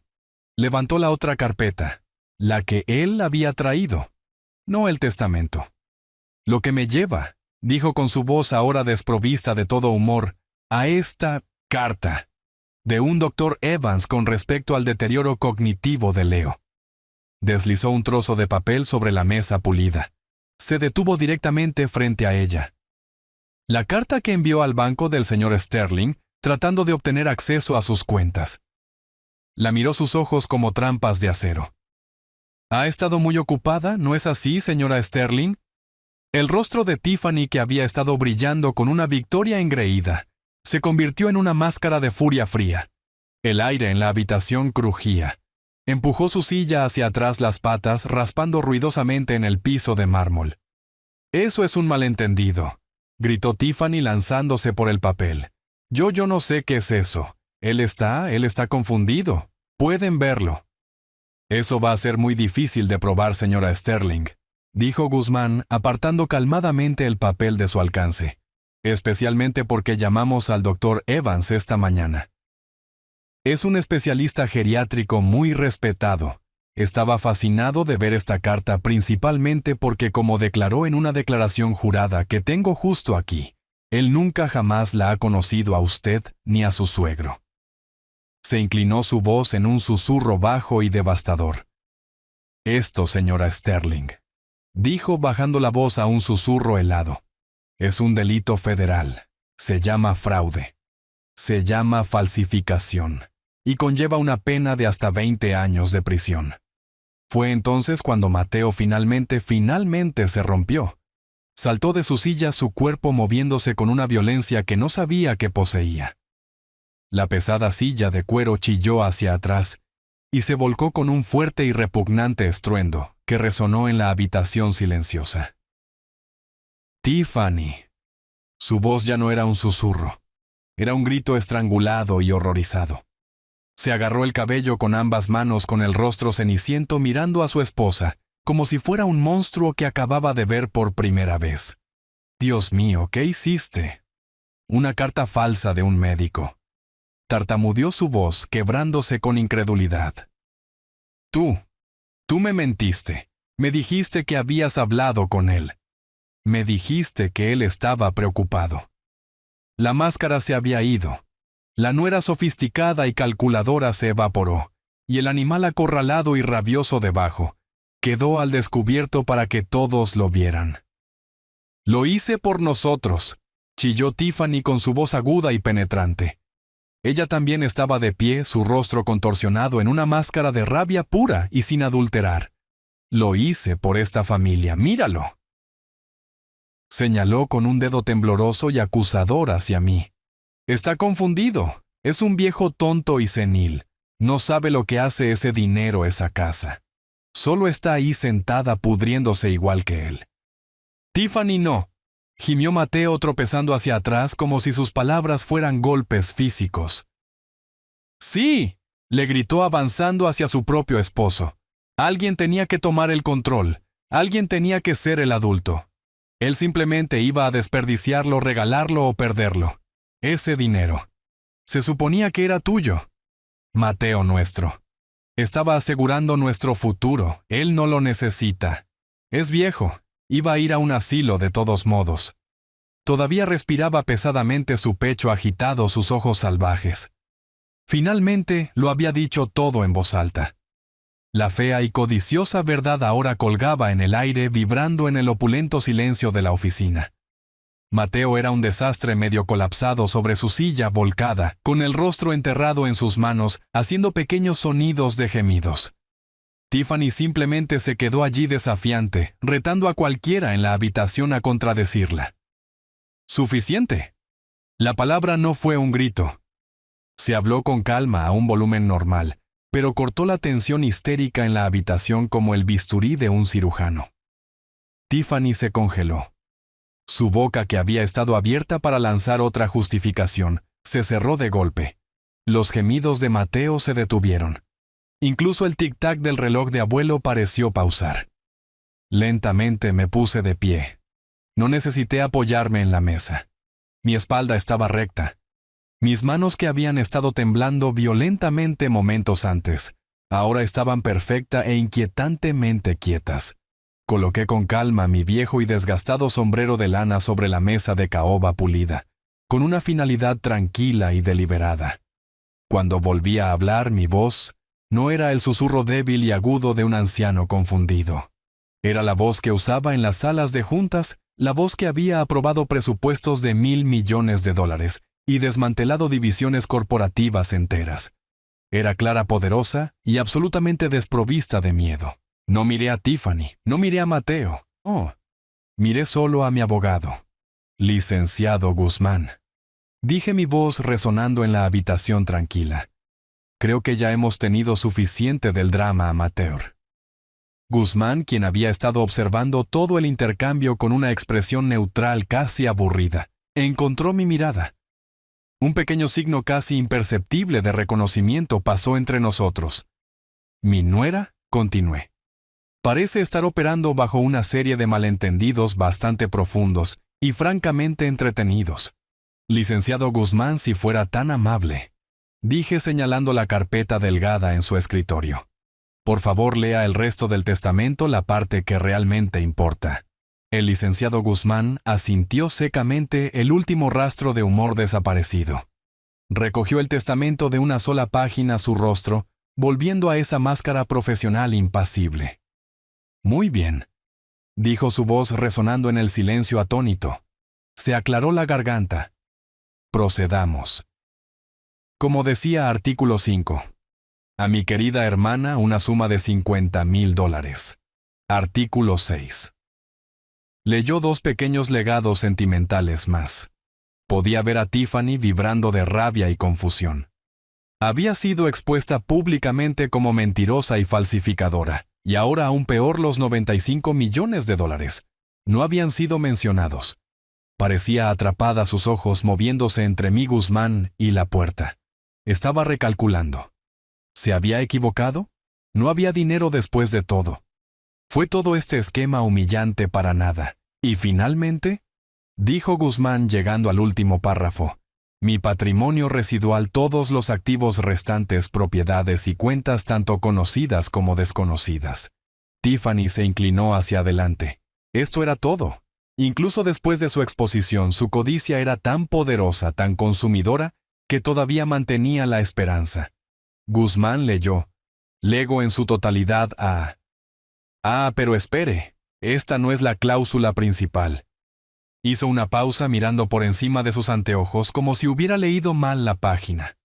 Levantó la otra carpeta, la que él había traído, no el testamento. Lo que me lleva, dijo con su voz ahora desprovista de todo humor, a esta carta de un doctor Evans con respecto al deterioro cognitivo de Leo. Deslizó un trozo de papel sobre la mesa pulida. Se detuvo directamente frente a ella. La carta que envió al banco del señor Sterling, tratando de obtener acceso a sus cuentas. La miró sus ojos como trampas de acero. ¿Ha estado muy ocupada, no es así, señora Sterling? El rostro de Tiffany, que había estado brillando con una victoria engreída, se convirtió en una máscara de furia fría. El aire en la habitación crujía. Empujó su silla hacia atrás las patas, raspando ruidosamente en el piso de mármol. «Eso es un malentendido», gritó Tiffany lanzándose por el papel. Yo no sé qué es eso. Él está confundido. Pueden verlo». «Eso va a ser muy difícil de probar, señora Sterling», dijo Guzmán, apartando calmadamente el papel de su alcance. «Especialmente porque llamamos al doctor Evans esta mañana. Es un especialista geriátrico muy respetado. Estaba fascinado de ver esta carta principalmente porque, como declaró en una declaración jurada que tengo justo aquí, él nunca jamás la ha conocido a usted ni a su suegro». Se inclinó su voz en un susurro bajo y devastador. «Esto, señora Sterling», dijo bajando la voz a un susurro helado, «es un delito federal. Se llama fraude. Se llama falsificación. Y conlleva una pena de hasta 20 años de prisión». Fue entonces cuando Mateo finalmente se rompió. Saltó de su silla, su cuerpo moviéndose con una violencia que no sabía que poseía. La pesada silla de cuero chilló hacia atrás y se volcó con un fuerte y repugnante estruendo que resonó en la habitación silenciosa. «Tiffany». Su voz ya no era un susurro. Era un grito estrangulado y horrorizado. Se agarró el cabello con ambas manos, con el rostro ceniciento, mirando a su esposa, como si fuera un monstruo que acababa de ver por primera vez. «Dios mío, ¿qué hiciste?» «Una carta falsa de un médico», tartamudeó su voz, quebrándose con incredulidad. Tú me mentiste. Me dijiste que habías hablado con él. Me dijiste que él estaba preocupado. La máscara se había ido. La nuera sofisticada y calculadora se evaporó, y el animal acorralado y rabioso debajo quedó al descubierto para que todos lo vieran. «Lo hice por nosotros», chilló Tiffany con su voz aguda y penetrante. Ella también estaba de pie, su rostro contorsionado en una máscara de rabia pura y sin adulterar. «Lo hice por esta familia, míralo». Señaló con un dedo tembloroso y acusador hacia mí. «Está confundido. Es un viejo tonto y senil. No sabe lo que hace ese dinero, esa casa. Solo está ahí sentada pudriéndose igual que él». «Tiffany, no», gimió Mateo tropezando hacia atrás como si sus palabras fueran golpes físicos. «Sí», le gritó avanzando hacia su propio esposo. Alguien tenía que tomar el control. Alguien tenía que ser el adulto. Él simplemente iba a desperdiciarlo, regalarlo o perderlo. Ese dinero. Se suponía que era tuyo. Mateo nuestro. Estaba asegurando nuestro futuro. Él no lo necesita. Es viejo. Iba a ir a un asilo de todos modos. Todavía respiraba pesadamente, su pecho agitado, sus ojos salvajes. Finalmente lo había dicho todo en voz alta. La fea y codiciosa verdad ahora colgaba en el aire, vibrando en el opulento silencio de la oficina. Mateo era un desastre medio colapsado sobre su silla volcada, con el rostro enterrado en sus manos, haciendo pequeños sonidos de gemidos. Tiffany simplemente se quedó allí desafiante, retando a cualquiera en la habitación a contradecirla. «¡Suficiente!». La palabra no fue un grito. Se habló con calma a un volumen normal, pero cortó la tensión histérica en la habitación como el bisturí de un cirujano. Tiffany se congeló. Su boca, que había estado abierta para lanzar otra justificación, se cerró de golpe. Los gemidos de Mateo se detuvieron. Incluso el tic-tac del reloj de abuelo pareció pausar. Lentamente me puse de pie. No necesité apoyarme en la mesa. Mi espalda estaba recta. Mis manos, que habían estado temblando violentamente momentos antes, ahora estaban perfecta e inquietantemente quietas. Coloqué con calma mi viejo y desgastado sombrero de lana sobre la mesa de caoba pulida, con una finalidad tranquila y deliberada. Cuando volví a hablar, mi voz no era el susurro débil y agudo de un anciano confundido. Era la voz que usaba en las salas de juntas, la voz que había aprobado presupuestos de $1,000 millones y desmantelado divisiones corporativas enteras. Era clara, poderosa y absolutamente desprovista de miedo. No miré a Tiffany, no miré a Mateo. Miré solo a mi abogado. «Licenciado Guzmán», dije, mi voz resonando en la habitación tranquila. «Creo que ya hemos tenido suficiente del drama amateur». Guzmán, quien había estado observando todo el intercambio con una expresión neutral casi aburrida, encontró mi mirada. Un pequeño signo casi imperceptible de reconocimiento pasó entre nosotros. «¿Mi nuera?», continué. «Parece estar operando bajo una serie de malentendidos bastante profundos y francamente entretenidos. Licenciado Guzmán, si fuera tan amable», dije señalando la carpeta delgada en su escritorio. «Por favor, lea el resto del testamento, la parte que realmente importa». El licenciado Guzmán asintió secamente, el último rastro de humor desaparecido. Recogió el testamento de una sola página su rostro, volviendo a esa máscara profesional impasible. «Muy bien», dijo su voz resonando en el silencio atónito. Se aclaró la garganta. «Procedamos». Como decía artículo 5. A mi querida hermana una suma de $50,000. Artículo 6. Leyó 2 pequeños legados sentimentales más. Podía ver a Tiffany vibrando de rabia y confusión. Había sido expuesta públicamente como mentirosa y falsificadora, y ahora aún peor, los $95 millones. No habían sido mencionados. Parecía atrapada, sus ojos moviéndose entre mí, Guzmán, y la puerta. Estaba recalculando. ¿Se había equivocado? No había dinero después de todo. ¿Fue todo este esquema humillante para nada? Y finalmente, dijo Guzmán llegando al último párrafo, mi patrimonio residual, todos los activos restantes, propiedades y cuentas tanto conocidas como desconocidas. Tiffany se inclinó hacia adelante. Esto era todo. Incluso después de su exposición, su codicia era tan poderosa, tan consumidora, que todavía mantenía la esperanza. Guzmán leyó. Lego en su totalidad a... pero espere, esta no es la cláusula principal. Hizo una pausa mirando por encima de sus anteojos como si hubiera leído mal la página.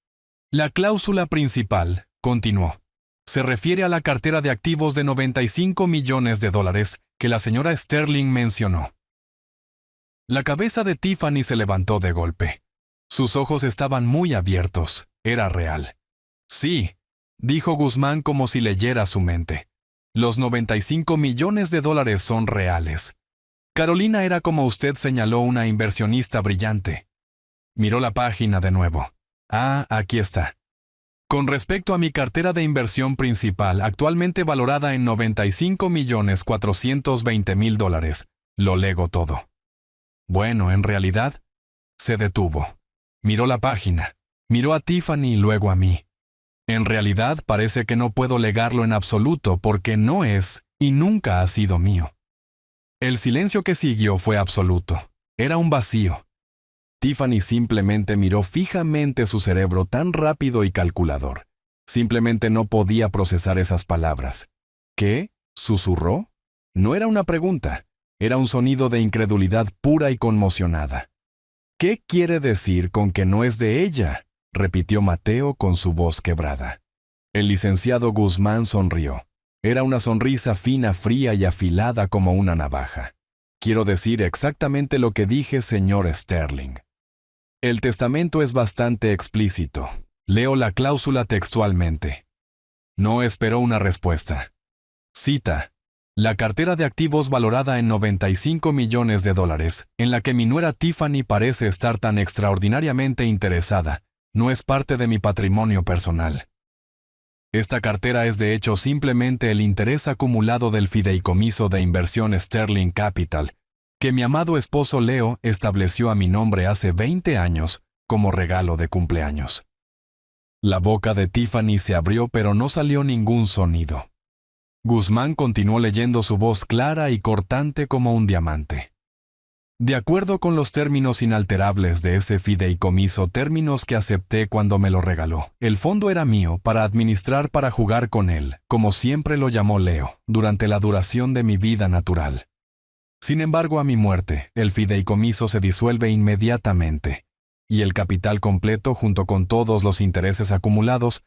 La cláusula principal, continuó, se refiere a la cartera de activos de $95 millones que la señora Sterling mencionó. La cabeza de Tiffany se levantó de golpe. Sus ojos estaban muy abiertos. Era real. Sí, dijo Guzmán como si leyera su mente. Los $95 millones son reales. Carolina era, como usted señaló, una inversionista brillante. Miró la página de nuevo. Aquí está. Con respecto a mi cartera de inversión principal, actualmente valorada en $95,420,000, lo lego todo. Bueno, en realidad, se detuvo. Miró la página. Miró a Tiffany y luego a mí. En realidad parece que no puedo legarlo en absoluto porque no es y nunca ha sido mío. El silencio que siguió fue absoluto. Era un vacío. Tiffany simplemente miró fijamente su cerebro tan rápido y calculador. Simplemente no podía procesar esas palabras. ¿Qué? ¿Susurró? No era una pregunta. Era un sonido de incredulidad pura y conmocionada. ¿Qué quiere decir con que no es de ella?, repitió Mateo con su voz quebrada. El licenciado Guzmán sonrió. Era una sonrisa fina, fría y afilada como una navaja. Quiero decir exactamente lo que dije, señor Sterling. El testamento es bastante explícito. Leo la cláusula textualmente. No esperó una respuesta. Cita. La cartera de activos valorada en $95 millones, en la que mi nuera Tiffany parece estar tan extraordinariamente interesada, no es parte de mi patrimonio personal. Esta cartera es de hecho simplemente el interés acumulado del fideicomiso de inversión Sterling Capital, que mi amado esposo Leo estableció a mi nombre hace 20 años como regalo de cumpleaños. La boca de Tiffany se abrió pero no salió ningún sonido. Guzmán continuó leyendo, su voz clara y cortante como un diamante. De acuerdo con los términos inalterables de ese fideicomiso, términos que acepté cuando me lo regaló, el fondo era mío para administrar, para jugar con él, como siempre lo llamó Leo, durante la duración de mi vida natural. Sin embargo, a mi muerte, el fideicomiso se disuelve inmediatamente, y el capital completo, junto con todos los intereses acumulados,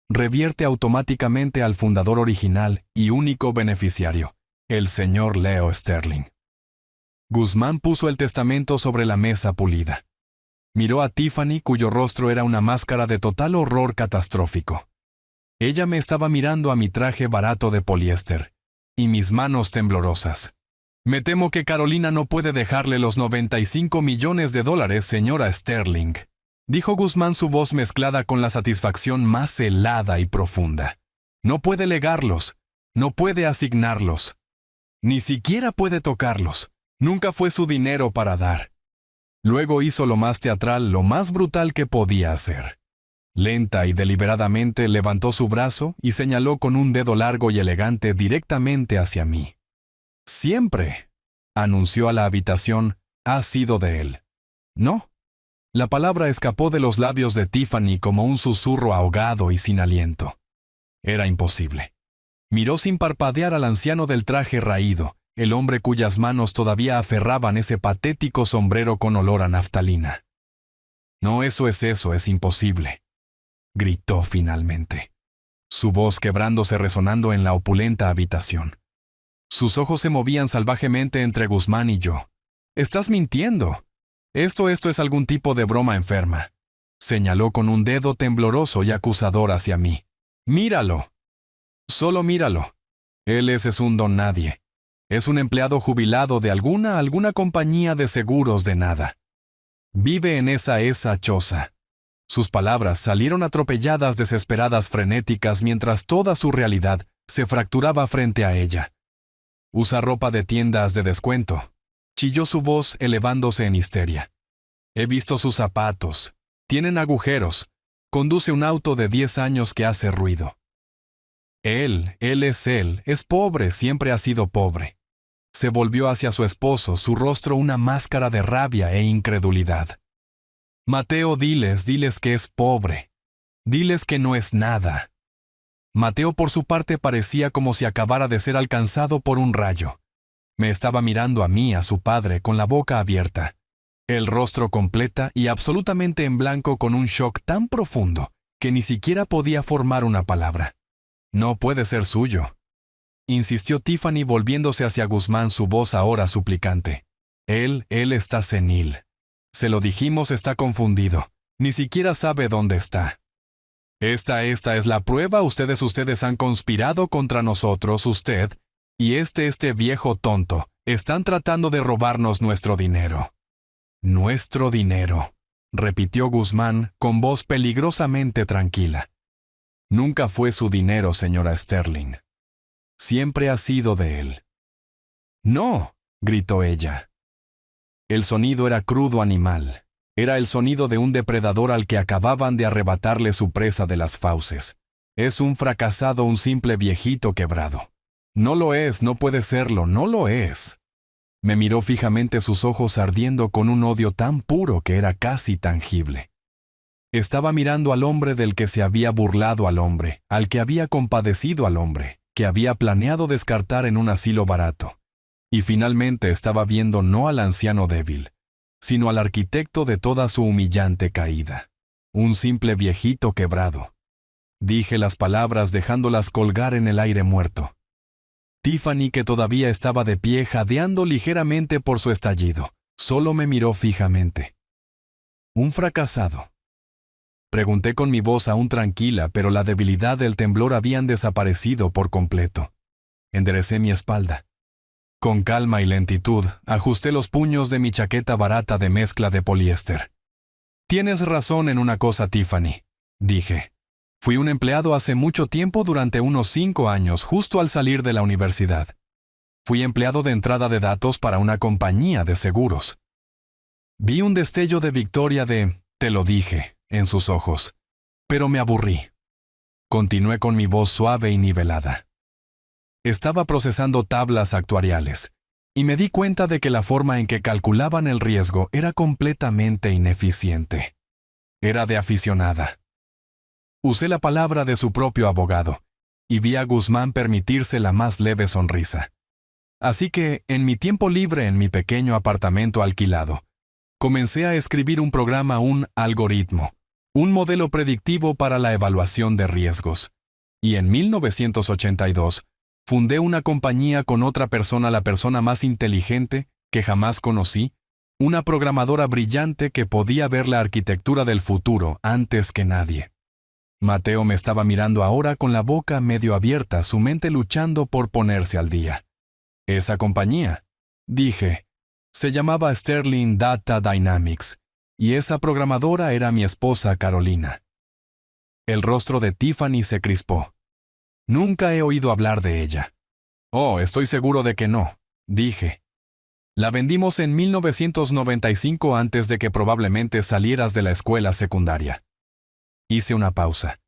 revierte automáticamente al fundador original y único beneficiario, el señor Leo Sterling. Guzmán puso el testamento sobre la mesa pulida. Miró a Tiffany, cuyo rostro era una máscara de total horror catastrófico. Ella me estaba mirando a mi traje barato de poliéster, y mis manos temblorosas. Me temo que Carolina no puede dejarle los $95 millones, señora Sterling, dijo Guzmán, su voz mezclada con la satisfacción más helada y profunda. No puede legarlos, no puede asignarlos, ni siquiera puede tocarlos. Nunca fue su dinero para dar. Luego hizo lo más teatral, lo más brutal que podía hacer. Lenta y deliberadamente levantó su brazo y señaló con un dedo largo y elegante directamente hacia mí. Siempre, anunció a la habitación, ha sido de él. No. La palabra escapó de los labios de Tiffany como un susurro ahogado y sin aliento. Era imposible. Miró sin parpadear al anciano del traje raído, el hombre cuyas manos todavía aferraban ese patético sombrero con olor a naftalina. No, eso, es imposible, gritó finalmente, su voz quebrándose, resonando en la opulenta habitación. Sus ojos se movían salvajemente entre Guzmán y yo. «Estás mintiendo. Esto es algún tipo de broma enferma», señaló con un dedo tembloroso y acusador hacia mí. «Míralo. Solo míralo. Él es un don nadie. Es un empleado jubilado de alguna compañía de seguros de nada. Vive en esa choza». Sus palabras salieron atropelladas, desesperadas, frenéticas, mientras toda su realidad se fracturaba frente a ella. «Usa ropa de tiendas de descuento», chilló su voz elevándose en histeria. «He visto sus zapatos. Tienen agujeros. Conduce un auto de 10 años que hace ruido. Él es pobre, siempre ha sido pobre». Se volvió hacia su esposo, su rostro una máscara de rabia e incredulidad. «Mateo, diles que es pobre. Diles que no es nada». Mateo, por su parte, parecía como si acabara de ser alcanzado por un rayo. Me estaba mirando a mí, a su padre, con la boca abierta, el rostro completa y absolutamente en blanco, con un shock tan profundo que ni siquiera podía formar una palabra. «No puede ser suyo», insistió Tiffany, volviéndose hacia Guzmán, su voz ahora suplicante. Él está senil. Se lo dijimos, está confundido. Ni siquiera sabe dónde está. Esta es la prueba. Ustedes han conspirado contra nosotros, usted y este viejo tonto. Están tratando de robarnos nuestro dinero». «Nuestro dinero», repitió Guzmán con voz peligrosamente tranquila. «Nunca fue su dinero, señora Sterling. Siempre ha sido de él». «No», gritó ella. El sonido era crudo, animal. Era el sonido de un depredador al que acababan de arrebatarle su presa de las fauces. Es un fracasado, un simple viejito quebrado. No lo es, no puede serlo, no lo es. Me miró fijamente, sus ojos ardiendo con un odio tan puro que era casi tangible. Estaba mirando al hombre del que se había burlado al hombre, al que había compadecido al hombre, que había planeado descartar en un asilo barato. Y finalmente estaba viendo no al anciano débil, sino al arquitecto de toda su humillante caída. Un simple viejito quebrado. Dije las palabras dejándolas colgar en el aire muerto. Tiffany, que todavía estaba de pie jadeando ligeramente por su estallido, solo me miró fijamente. ¿Un fracasado? Pregunté con mi voz aún tranquila, pero la debilidad del temblor habían desaparecido por completo. Enderecé mi espalda. Con calma y lentitud, ajusté los puños de mi chaqueta barata de mezcla de poliéster. Tienes razón en una cosa, Tiffany, dije. Fui un empleado hace mucho tiempo, durante unos 5 años, justo al salir de la universidad. Fui empleado de entrada de datos para una compañía de seguros. Vi un destello de victoria te lo dije, en sus ojos, pero me aburrí. Continué con mi voz suave y nivelada. Estaba procesando tablas actuariales, y me di cuenta de que la forma en que calculaban el riesgo era completamente ineficiente. Era de aficionada. Usé la palabra de su propio abogado, y vi a Guzmán permitirse la más leve sonrisa. Así que, en mi tiempo libre en mi pequeño apartamento alquilado, comencé a escribir un programa, un algoritmo, un modelo predictivo para la evaluación de riesgos. Y en 1982, fundé una compañía con otra persona, la persona más inteligente que jamás conocí, una programadora brillante que podía ver la arquitectura del futuro antes que nadie. Mateo me estaba mirando ahora con la boca medio abierta, su mente luchando por ponerse al día. Esa compañía, dije, se llamaba Sterling Data Dynamics, y esa programadora era mi esposa Carolina. El rostro de Tiffany se crispó. Nunca he oído hablar de ella. Oh, estoy seguro de que no, dije. La vendimos en 1995, antes de que probablemente salieras de la escuela secundaria. Hice una pausa.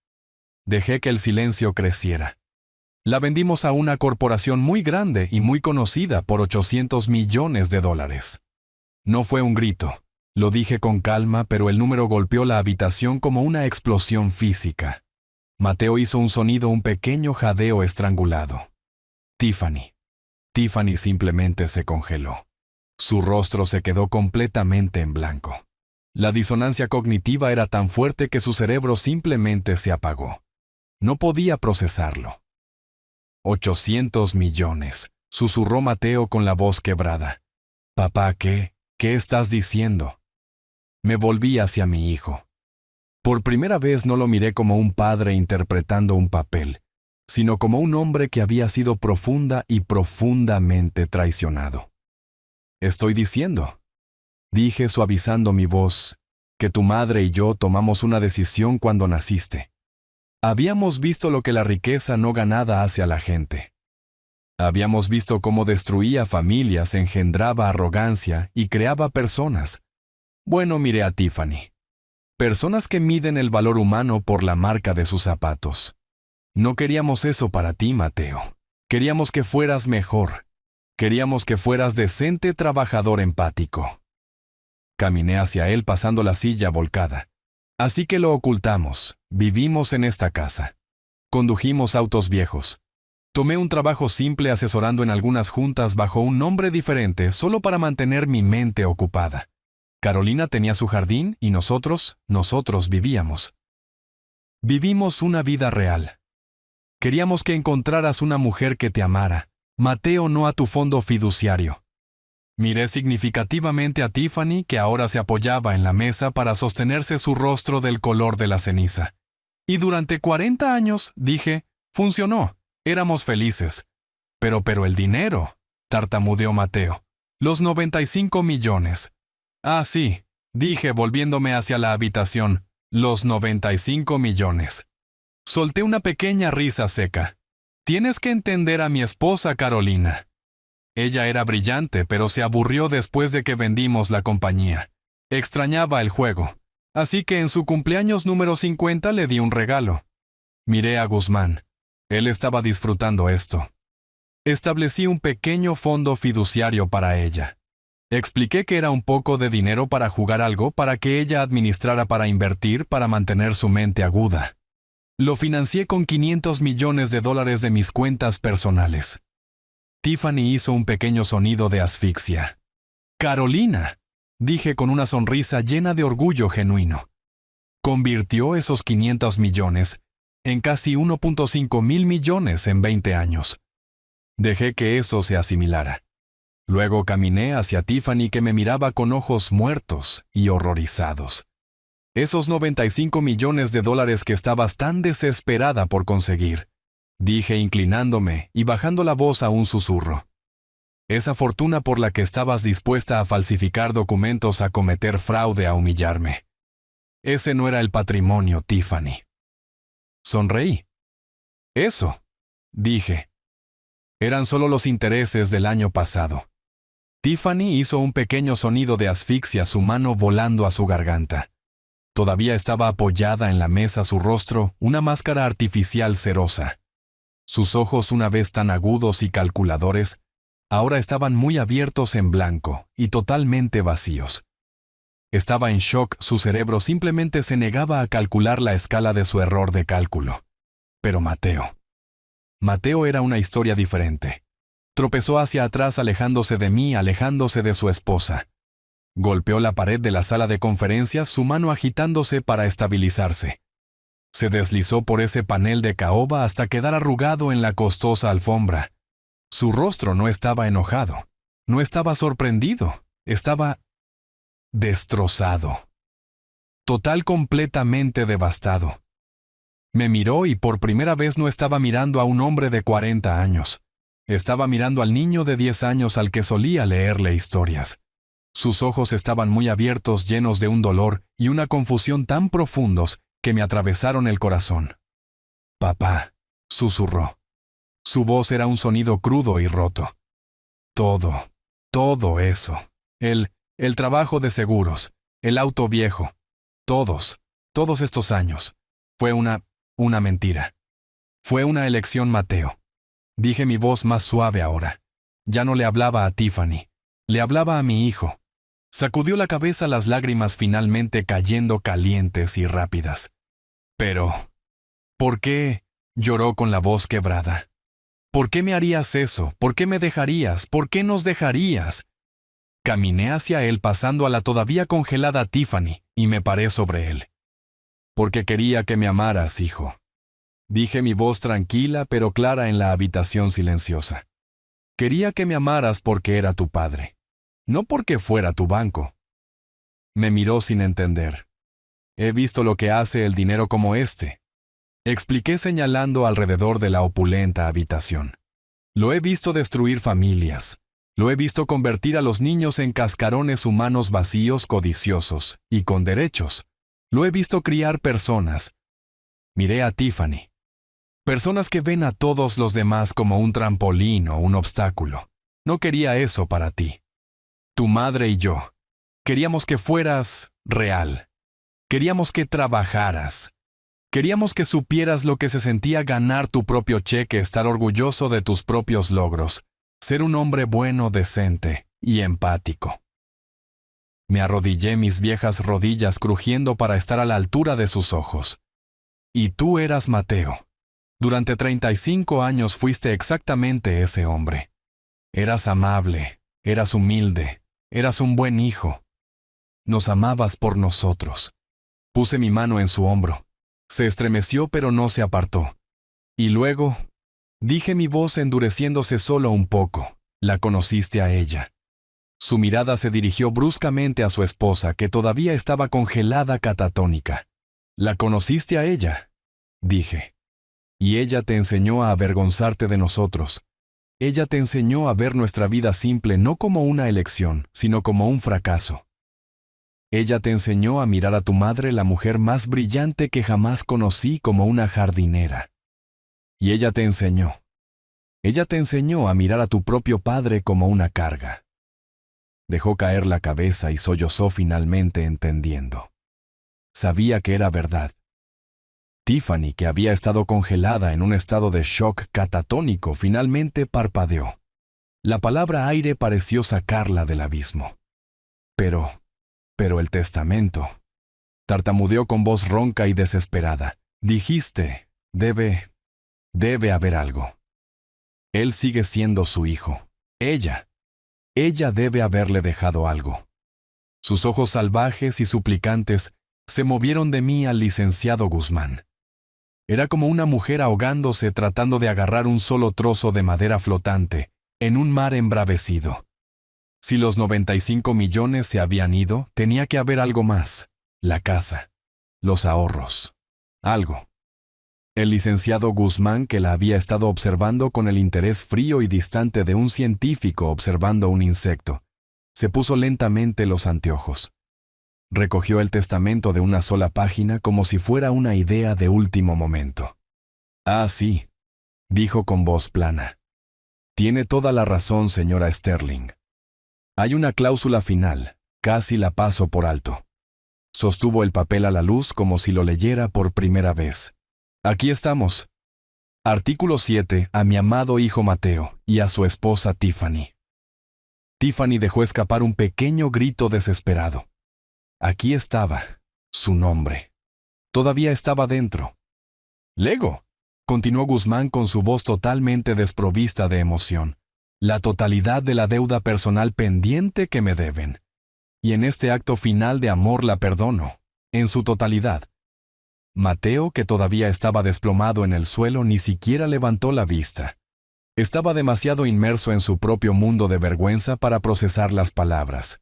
Dejé que el silencio creciera. La vendimos a una corporación muy grande y muy conocida por $800 millones. No fue un grito. Lo dije con calma, pero el número golpeó la habitación como una explosión física. Mateo hizo un sonido, un pequeño jadeo estrangulado. Tiffany. Tiffany simplemente se congeló. Su rostro se quedó completamente en blanco. La disonancia cognitiva era tan fuerte que su cerebro simplemente se apagó. No podía procesarlo. 800 millones, susurró Mateo con la voz quebrada. Papá, ¿qué estás diciendo? Me volví hacia mi hijo. Por primera vez no lo miré como un padre interpretando un papel, sino como un hombre que había sido profunda y profundamente traicionado. Estoy diciendo, dije suavizando mi voz, que tu madre y yo tomamos una decisión cuando naciste. Habíamos visto lo que la riqueza no ganada hace a la gente. Habíamos visto cómo destruía familias, engendraba arrogancia y creaba personas. Bueno, miré a Tiffany. Personas que miden el valor humano por la marca de sus zapatos. No queríamos eso para ti, Mateo. Queríamos que fueras mejor. Queríamos que fueras decente, trabajador, empático. Caminé hacia él pasando la silla volcada. Así que lo ocultamos. Vivimos en esta casa. Condujimos autos viejos. Tomé un trabajo simple asesorando en algunas juntas bajo un nombre diferente solo para mantener mi mente ocupada. Carolina tenía su jardín y nosotros vivíamos. Vivimos una vida real. Queríamos que encontraras una mujer que te amara. Mateo, no a tu fondo fiduciario. Miré significativamente a Tiffany, que ahora se apoyaba en la mesa para sostenerse su rostro del color de la ceniza. Y durante 40 años, dije, funcionó, éramos felices. Pero el dinero, tartamudeó Mateo. Los 95 millones. Ah, sí, dije volviéndome hacia la habitación, los 95 millones. Solté una pequeña risa seca. Tienes que entender a mi esposa Carolina. Ella era brillante, pero se aburrió después de que vendimos la compañía. Extrañaba el juego, así que en su cumpleaños número 50 le di un regalo. Miré a Guzmán. Él estaba disfrutando esto. Establecí un pequeño fondo fiduciario para ella. Expliqué que era un poco de dinero para jugar algo para que ella administrara para invertir para mantener su mente aguda. Lo financié con $500 millones de mis cuentas personales. Tiffany hizo un pequeño sonido de asfixia. «Carolina», dije con una sonrisa llena de orgullo genuino. Convirtió esos 500 millones en casi 1.5 mil millones en 20 años. Dejé que eso se asimilara. Luego caminé hacia Tiffany, que me miraba con ojos muertos y horrorizados. Esos 95 millones de dólares que estabas tan desesperada por conseguir, dije inclinándome y bajando la voz a un susurro. Esa fortuna por la que estabas dispuesta a falsificar documentos, a cometer fraude, a humillarme. Ese no era el patrimonio, Tiffany. Sonreí. Eso, dije. Eran solo los intereses del año pasado. Tiffany hizo un pequeño sonido de asfixia, su mano volando a su garganta. Todavía estaba apoyada en la mesa, su rostro una máscara artificial cerosa. Sus ojos, una vez tan agudos y calculadores, ahora estaban muy abiertos en blanco y totalmente vacíos. Estaba en shock, su cerebro simplemente se negaba a calcular la escala de su error de cálculo. Pero Mateo era una historia diferente. Tropezó hacia atrás, alejándose de mí, alejándose de su esposa. Golpeó la pared de la sala de conferencias, su mano agitándose para estabilizarse. Se deslizó por ese panel de caoba hasta quedar arrugado en la costosa alfombra. Su rostro no estaba enojado, no estaba sorprendido, estaba destrozado. Completamente devastado. Me miró y por primera vez no estaba mirando a un hombre de 40 años. Estaba mirando al niño de 10 años al que solía leerle historias. Sus ojos estaban muy abiertos, llenos de un dolor y una confusión tan profundos que me atravesaron el corazón. «Papá», susurró. Su voz era un sonido crudo y roto. Todo eso. El trabajo de seguros, el auto viejo, todos estos años. Fue una mentira. Fue una elección, Mateo. Dije, mi voz más suave ahora. Ya no le hablaba a Tiffany, le hablaba a mi hijo. Sacudió la cabeza, las lágrimas finalmente cayendo calientes y rápidas. Pero, ¿por qué? Lloró con la voz quebrada. ¿Por qué me harías eso? ¿Por qué me dejarías? ¿Por qué nos dejarías? Caminé hacia él, pasando a la todavía congelada Tiffany, y me paré sobre él. Porque quería que me amaras, hijo. Dije, mi voz tranquila pero clara en la habitación silenciosa. Quería que me amaras porque era tu padre, no porque fuera tu banco. Me miró sin entender. He visto lo que hace el dinero como este. Expliqué señalando alrededor de la opulenta habitación. Lo he visto destruir familias. Lo he visto convertir a los niños en cascarones humanos vacíos, codiciosos y con derechos. Lo he visto criar personas. Miré a Tiffany. Personas que ven a todos los demás como un trampolín o un obstáculo. No quería eso para ti. Tu madre y yo. Queríamos que fueras real. Queríamos que trabajaras. Queríamos que supieras lo que se sentía ganar tu propio cheque, estar orgulloso de tus propios logros, ser un hombre bueno, decente y empático. Me arrodillé, mis viejas rodillas crujiendo para estar a la altura de sus ojos. Y tú eras Mateo. Durante 35 años fuiste exactamente ese hombre. Eras amable, eras humilde, eras un buen hijo. Nos amabas por nosotros. Puse mi mano en su hombro. Se estremeció pero no se apartó. Y luego, dije, mi voz endureciéndose solo un poco, la conociste a ella. Su mirada se dirigió bruscamente a su esposa, que todavía estaba congelada, catatónica. La conociste a ella, dije. Y ella te enseñó a avergonzarte de nosotros. Ella te enseñó a ver nuestra vida simple no como una elección, sino como un fracaso. Ella te enseñó a mirar a tu madre, la mujer más brillante que jamás conocí, como una jardinera. Y ella te enseñó a mirar a tu propio padre como una carga. Dejó caer la cabeza y sollozó finalmente entendiendo. Sabía que era verdad. Tiffany, que había estado congelada en un estado de shock catatónico, finalmente parpadeó. La palabra aire pareció sacarla del abismo. Pero el testamento. Tartamudeó con voz ronca y desesperada. Dijiste, debe haber algo. Él sigue siendo su hijo. Ella debe haberle dejado algo. Sus ojos salvajes y suplicantes se movieron de mí al licenciado Guzmán. Era como una mujer ahogándose tratando de agarrar un solo trozo de madera flotante en un mar embravecido. Si los 95 millones se habían ido, tenía que haber algo más. La casa, los ahorros, algo. El licenciado Guzmán, que la había estado observando con el interés frío y distante de un científico observando un insecto, se puso lentamente los anteojos. Recogió el testamento de una sola página como si fuera una idea de último momento. «Ah, sí», dijo con voz plana. «Tiene toda la razón, señora Sterling. Hay una cláusula final, casi la paso por alto». Sostuvo el papel a la luz como si lo leyera por primera vez. «Aquí estamos. Artículo 7. A mi amado hijo Mateo y a su esposa Tiffany». Tiffany dejó escapar un pequeño grito desesperado. Aquí estaba, su nombre. Todavía estaba dentro. «Lego», continuó Guzmán con su voz totalmente desprovista de emoción. «La totalidad de la deuda personal pendiente que me deben. Y en este acto final de amor la perdono, en su totalidad». Mateo, que todavía estaba desplomado en el suelo, ni siquiera levantó la vista. Estaba demasiado inmerso en su propio mundo de vergüenza para procesar las palabras.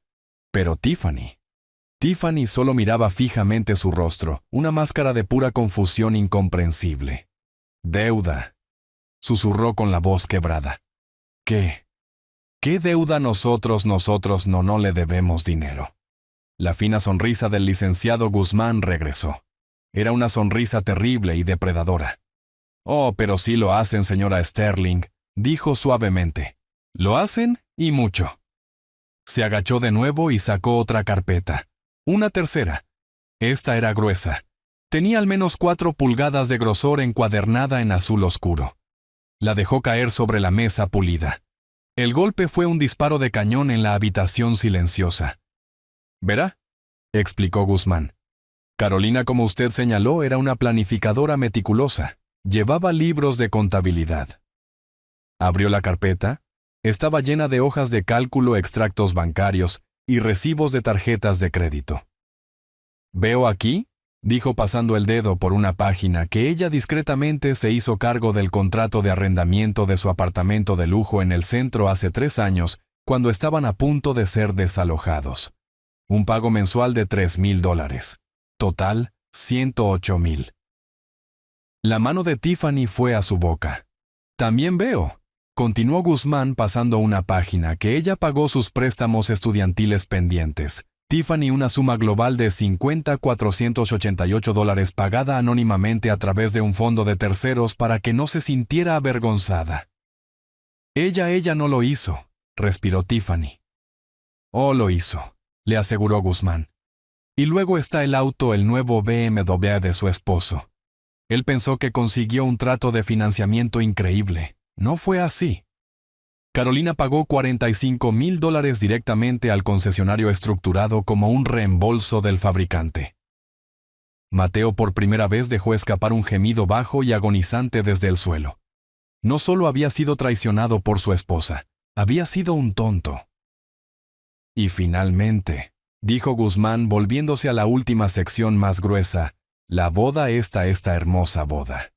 Pero Tiffany solo miraba fijamente su rostro, una máscara de pura confusión incomprensible. «Deuda», susurró con la voz quebrada. ¿Qué deuda nosotros no le debemos dinero? La fina sonrisa del licenciado Guzmán regresó. Era una sonrisa terrible y depredadora. «Oh, pero sí lo hacen, señora Sterling», dijo suavemente. «Lo hacen y mucho». Se agachó de nuevo y sacó otra carpeta. Una tercera. Esta era gruesa. Tenía al menos 4 pulgadas de grosor encuadernada en azul oscuro. La dejó caer sobre la mesa pulida. El golpe fue un disparo de cañón en la habitación silenciosa. «¿Verá?», explicó Guzmán. «Carolina, como usted señaló, era una planificadora meticulosa. Llevaba libros de contabilidad». Abrió la carpeta. Estaba llena de hojas de cálculo, extractos bancarios y recibos de tarjetas de crédito. «¿Veo aquí?», dijo pasando el dedo por una página, que ella discretamente se hizo cargo del contrato de arrendamiento de su apartamento de lujo en el centro hace 3 años, cuando estaban a punto de ser desalojados. Un pago mensual de $3,000. Total, $108,000. La mano de Tiffany fue a su boca. «También veo», continuó Guzmán pasando una página, «que ella pagó sus préstamos estudiantiles pendientes. Tiffany, una suma global de $50,488 pagada anónimamente a través de un fondo de terceros para que no se sintiera avergonzada». Ella no lo hizo», respiró Tiffany. «Oh, lo hizo», le aseguró Guzmán. «Y luego está el auto, el nuevo BMW de su esposo. Él pensó que consiguió un trato de financiamiento increíble. No fue así. Carolina pagó $45,000 directamente al concesionario estructurado como un reembolso del fabricante». Mateo por primera vez dejó escapar un gemido bajo y agonizante desde el suelo. No solo había sido traicionado por su esposa, había sido un tonto. «Y finalmente», dijo Guzmán volviéndose a la última sección más gruesa, «la boda, esta hermosa boda».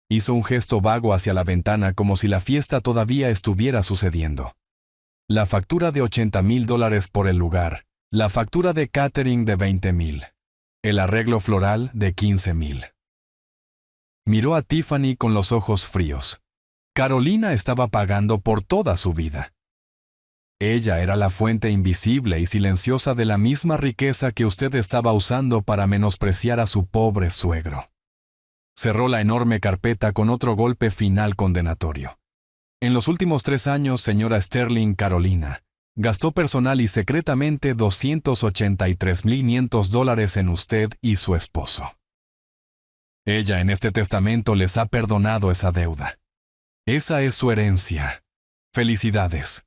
Hizo un gesto vago hacia la ventana como si la fiesta todavía estuviera sucediendo. La factura de $80,000 por el lugar, la factura de catering de $20,000, el arreglo floral de $15,000. Miró a Tiffany con los ojos fríos. Carolina estaba pagando por toda su vida. Ella era la fuente invisible y silenciosa de la misma riqueza que usted estaba usando para menospreciar a su pobre suegro. Cerró la enorme carpeta con otro golpe final condenatorio. «En los últimos 3 años, señora Sterling, Carolina gastó personal y secretamente $283,500 en usted y su esposo». Ella en este testamento les ha perdonado esa deuda. Esa es su herencia. Felicidades.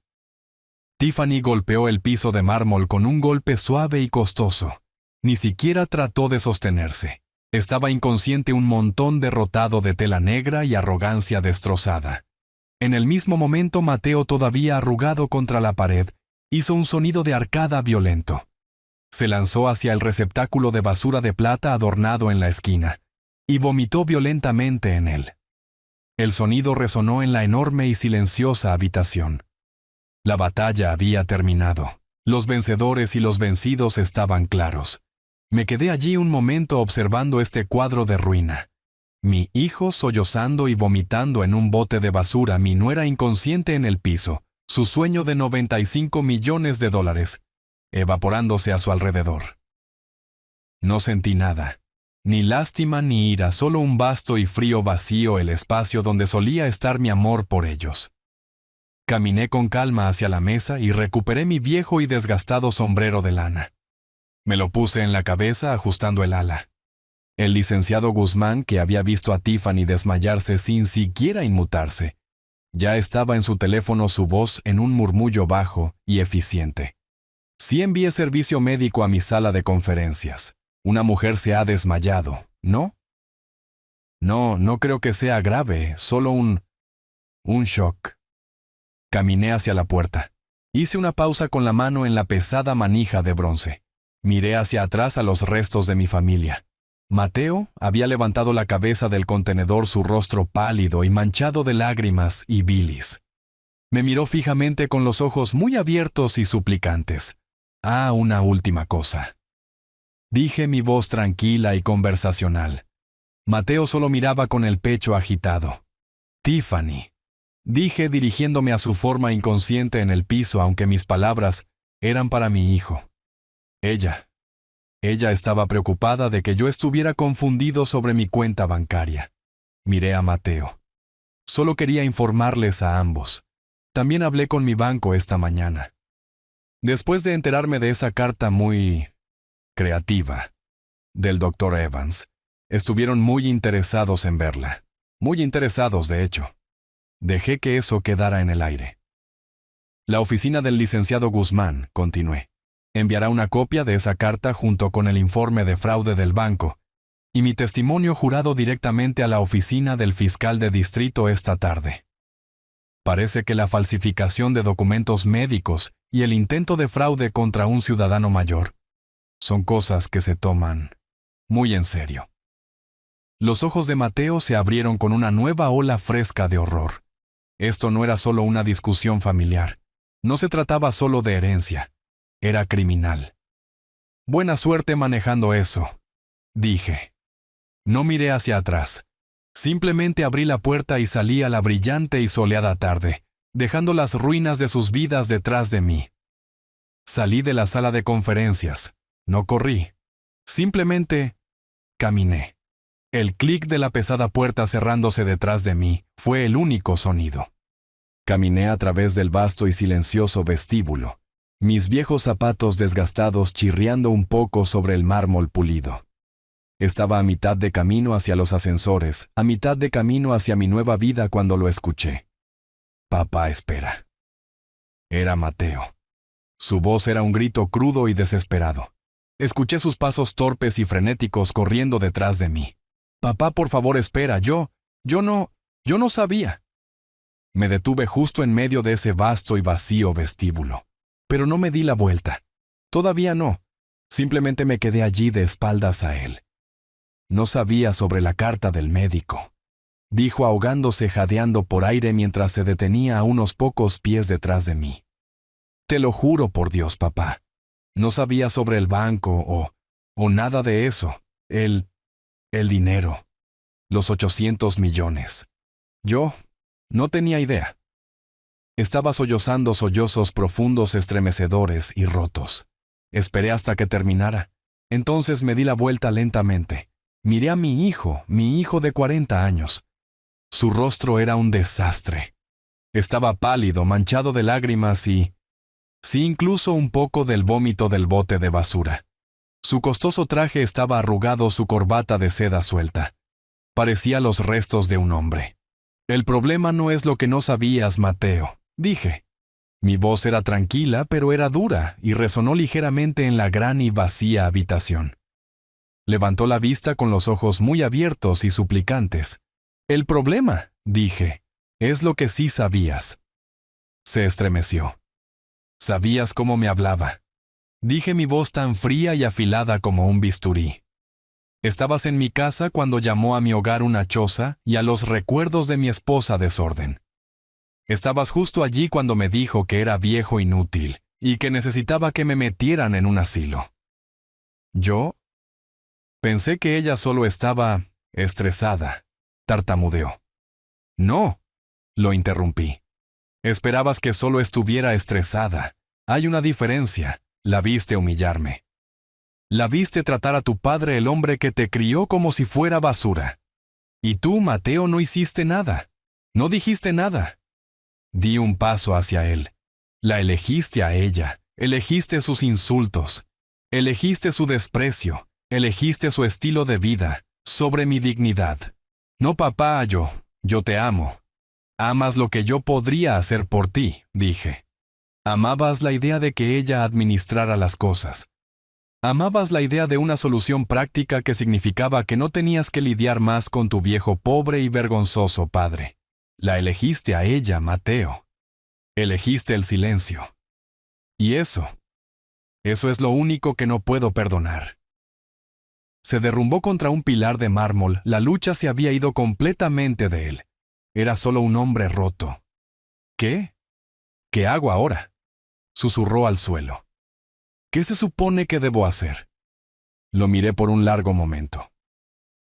Tiffany golpeó el piso de mármol con un golpe suave y costoso. Ni siquiera trató de sostenerse. Estaba inconsciente, un montón derrotado de tela negra y arrogancia destrozada. En el mismo momento, Mateo, todavía arrugado contra la pared, hizo un sonido de arcada violento. Se lanzó hacia el receptáculo de basura de plata adornado en la esquina, y vomitó violentamente en él. El sonido resonó en la enorme y silenciosa habitación. La batalla había terminado. Los vencedores y los vencidos estaban claros. Me quedé allí un momento observando este cuadro de ruina. Mi hijo sollozando y vomitando en un bote de basura, mi nuera inconsciente en el piso, su sueño de $95 millones, evaporándose a su alrededor. No sentí nada, ni lástima ni ira, solo un vasto y frío vacío, el espacio donde solía estar mi amor por ellos. Caminé con calma hacia la mesa y recuperé mi viejo y desgastado sombrero de lana. Me lo puse en la cabeza ajustando el ala. El licenciado Guzmán, que había visto a Tiffany desmayarse sin siquiera inmutarse, ya estaba en su teléfono, su voz en un murmullo bajo y eficiente. Sí envié servicio médico a mi sala de conferencias. Una mujer se ha desmayado, ¿no? No creo que sea grave, solo un shock. Caminé hacia la puerta. Hice una pausa con la mano en la pesada manija de bronce. Miré hacia atrás a los restos de mi familia. Mateo había levantado la cabeza del contenedor, su rostro pálido y manchado de lágrimas y bilis. Me miró fijamente con los ojos muy abiertos y suplicantes. Una última cosa. Dije, mi voz tranquila y conversacional. Mateo solo miraba con el pecho agitado. Tiffany. Dije dirigiéndome a su forma inconsciente en el piso, aunque mis palabras eran para mi hijo. Ella estaba preocupada de que yo estuviera confundido sobre mi cuenta bancaria. Miré a Mateo. Solo quería informarles a ambos. También hablé con mi banco esta mañana. Después de enterarme de esa carta muy creativa del Dr. Evans, estuvieron muy interesados en verla. Muy interesados, de hecho. Dejé que eso quedara en el aire. La oficina del licenciado Guzmán, continué, enviará una copia de esa carta junto con el informe de fraude del banco y mi testimonio jurado directamente a la oficina del fiscal de distrito esta tarde. Parece que la falsificación de documentos médicos y el intento de fraude contra un ciudadano mayor son cosas que se toman muy en serio. Los ojos de Mateo se abrieron con una nueva ola fresca de horror. Esto no era solo una discusión familiar. No se trataba solo de herencia. Era criminal. Buena suerte manejando eso, dije. No miré hacia atrás. Simplemente abrí la puerta y salí a la brillante y soleada tarde, dejando las ruinas de sus vidas detrás de mí. Salí de la sala de conferencias. No corrí. Simplemente caminé. El clic de la pesada puerta cerrándose detrás de mí fue el único sonido. Caminé a través del vasto y silencioso vestíbulo, mis viejos zapatos desgastados chirriando un poco sobre el mármol pulido. Estaba a mitad de camino hacia los ascensores, a mitad de camino hacia mi nueva vida cuando lo escuché. Papá, espera. Era Mateo. Su voz era un grito crudo y desesperado. Escuché sus pasos torpes y frenéticos corriendo detrás de mí. Papá, por favor, espera. Yo no sabía. Me detuve justo en medio de ese vasto y vacío vestíbulo. Pero no me di la vuelta. Todavía no. Simplemente me quedé allí de espaldas a él. No sabía sobre la carta del médico, dijo ahogándose, jadeando por aire mientras se detenía a unos pocos pies detrás de mí. Te lo juro por Dios, papá. No sabía sobre el banco o nada de eso. El dinero. Los 800 millones. Yo no tenía idea. Estaba sollozando sollozos profundos, estremecedores y rotos. Esperé hasta que terminara. Entonces me di la vuelta lentamente. Miré a mi hijo de 40 años. Su rostro era un desastre. Estaba pálido, manchado de lágrimas y sí, incluso un poco del vómito del bote de basura. Su costoso traje estaba arrugado, su corbata de seda suelta. Parecía los restos de un hombre. El problema no es lo que no sabías, Mateo, dije. Mi voz era tranquila, pero era dura y resonó ligeramente en la gran y vacía habitación. Levantó la vista con los ojos muy abiertos y suplicantes. El problema, dije, es lo que sí sabías. Se estremeció. Sabías cómo me hablaba. Dije, mi voz tan fría y afilada como un bisturí. Estabas en mi casa cuando llamó a mi hogar una choza y a los recuerdos de mi esposa desorden. Estabas justo allí cuando me dijo que era viejo inútil y que necesitaba que me metieran en un asilo. Yo pensé que ella solo estaba estresada, tartamudeó. No, lo interrumpí. Esperabas que solo estuviera estresada. Hay una diferencia. La viste humillarme. La viste tratar a tu padre, el hombre que te crió, como si fuera basura. Y tú, Mateo, no hiciste nada. No dijiste nada. Di un paso hacia él. La elegiste a ella. Elegiste sus insultos. Elegiste su desprecio. Elegiste su estilo de vida sobre mi dignidad. No, papá, yo te amo. Amas lo que yo podría hacer por ti, dije. Amabas la idea de que ella administrara las cosas. Amabas la idea de una solución práctica que significaba que no tenías que lidiar más con tu viejo pobre y vergonzoso padre. La elegiste a ella, Mateo. Elegiste el silencio. Y eso es lo único que no puedo perdonar. Se derrumbó contra un pilar de mármol. La lucha se había ido completamente de él. Era solo un hombre roto. ¿Qué? ¿Qué hago ahora? Susurró al suelo. ¿Qué se supone que debo hacer? Lo miré por un largo momento.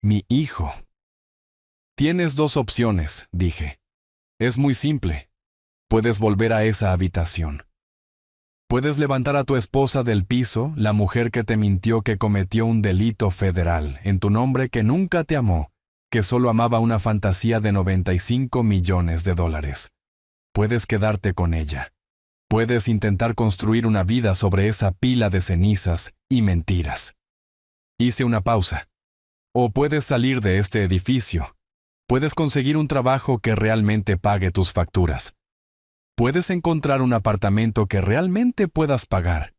Mi hijo. Tienes dos opciones, dije. Es muy simple. Puedes volver a esa habitación. Puedes levantar a tu esposa del piso, la mujer que te mintió que cometió un delito federal en tu nombre, que nunca te amó, que solo amaba una fantasía de $95 millones. Puedes quedarte con ella. Puedes intentar construir una vida sobre esa pila de cenizas y mentiras. Hice una pausa. O puedes salir de este edificio. Puedes conseguir un trabajo que realmente pague tus facturas. Puedes encontrar un apartamento que realmente puedas pagar.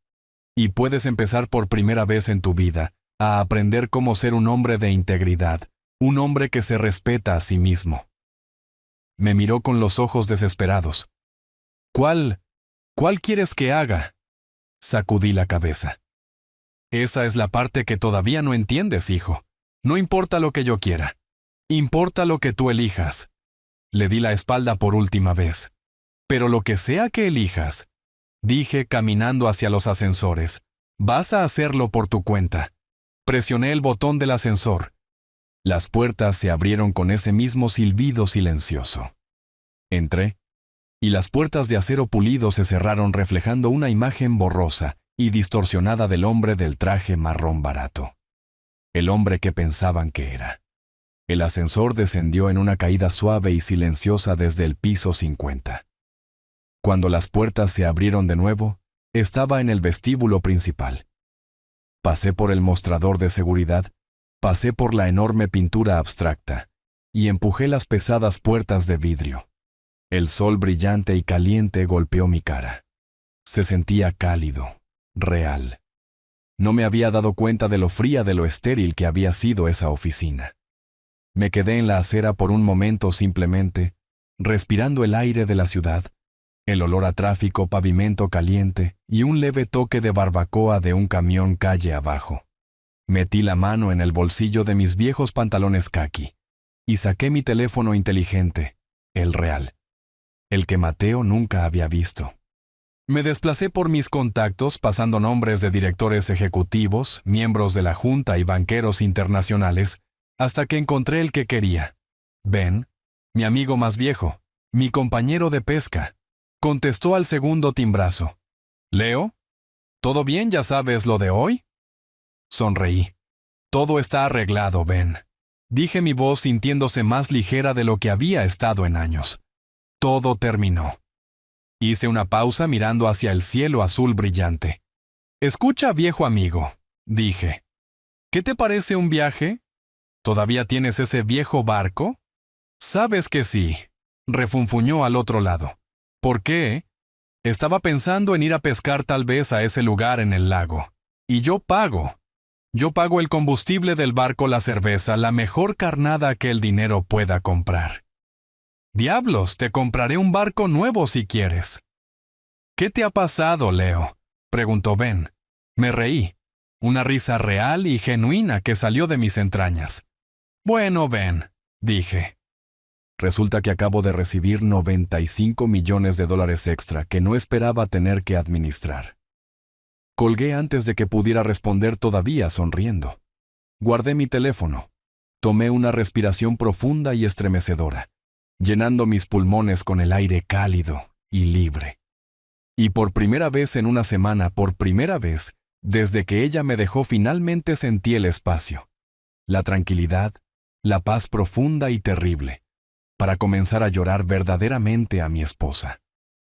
Y puedes empezar por primera vez en tu vida a aprender cómo ser un hombre de integridad, un hombre que se respeta a sí mismo. Me miró con los ojos desesperados. ¿Cuál quieres que haga? Sacudí la cabeza. Esa es la parte que todavía no entiendes, hijo. No importa lo que yo quiera. Importa lo que tú elijas. Le di la espalda por última vez. Pero lo que sea que elijas, dije caminando hacia los ascensores, vas a hacerlo por tu cuenta. Presioné el botón del ascensor. Las puertas se abrieron con ese mismo silbido silencioso. Entré, y las puertas de acero pulido se cerraron reflejando una imagen borrosa y distorsionada del hombre del traje marrón barato. El hombre que pensaban que era. El ascensor descendió en una caída suave y silenciosa desde el piso 50. Cuando las puertas se abrieron de nuevo, estaba en el vestíbulo principal. Pasé por el mostrador de seguridad, pasé por la enorme pintura abstracta, y empujé las pesadas puertas de vidrio. El sol brillante y caliente golpeó mi cara. Se sentía cálido, real. No me había dado cuenta de lo fría, de lo estéril que había sido esa oficina. Me quedé en la acera por un momento simplemente, respirando el aire de la ciudad, el olor a tráfico, pavimento caliente y un leve toque de barbacoa de un camión calle abajo. Metí la mano en el bolsillo de mis viejos pantalones caqui y saqué mi teléfono inteligente, el real, el que Mateo nunca había visto. Me desplacé por mis contactos pasando nombres de directores ejecutivos, miembros de la Junta y banqueros internacionales, hasta que encontré el que quería. Ben, mi amigo más viejo, mi compañero de pesca, contestó al segundo timbrazo. ¿Leo? ¿Todo bien, ya sabes lo de hoy? Sonreí. Todo está arreglado, Ben. Dije, mi voz sintiéndose más ligera de lo que había estado en años. Todo terminó. Hice una pausa mirando hacia el cielo azul brillante. Escucha, viejo amigo, dije. ¿Qué te parece un viaje? ¿Todavía tienes ese viejo barco? Sabes que sí, refunfuñó al otro lado. ¿Por qué? Estaba pensando en ir a pescar tal vez a ese lugar en el lago. Y yo pago. Yo pago el combustible del barco, la cerveza, la mejor carnada que el dinero pueda comprar. Diablos, te compraré un barco nuevo si quieres. ¿Qué te ha pasado, Leo?, preguntó Ben. Me reí. Una risa real y genuina que salió de mis entrañas. Bueno, Ben, dije. Resulta que acabo de recibir $95 millones extra que no esperaba tener que administrar. Colgué antes de que pudiera responder, todavía sonriendo. Guardé mi teléfono. Tomé una respiración profunda y estremecedora, llenando mis pulmones con el aire cálido y libre. Y por primera vez en una semana, por primera vez, desde que ella me dejó, finalmente sentí el espacio, la tranquilidad, la paz profunda y terrible, para comenzar a llorar verdaderamente a mi esposa.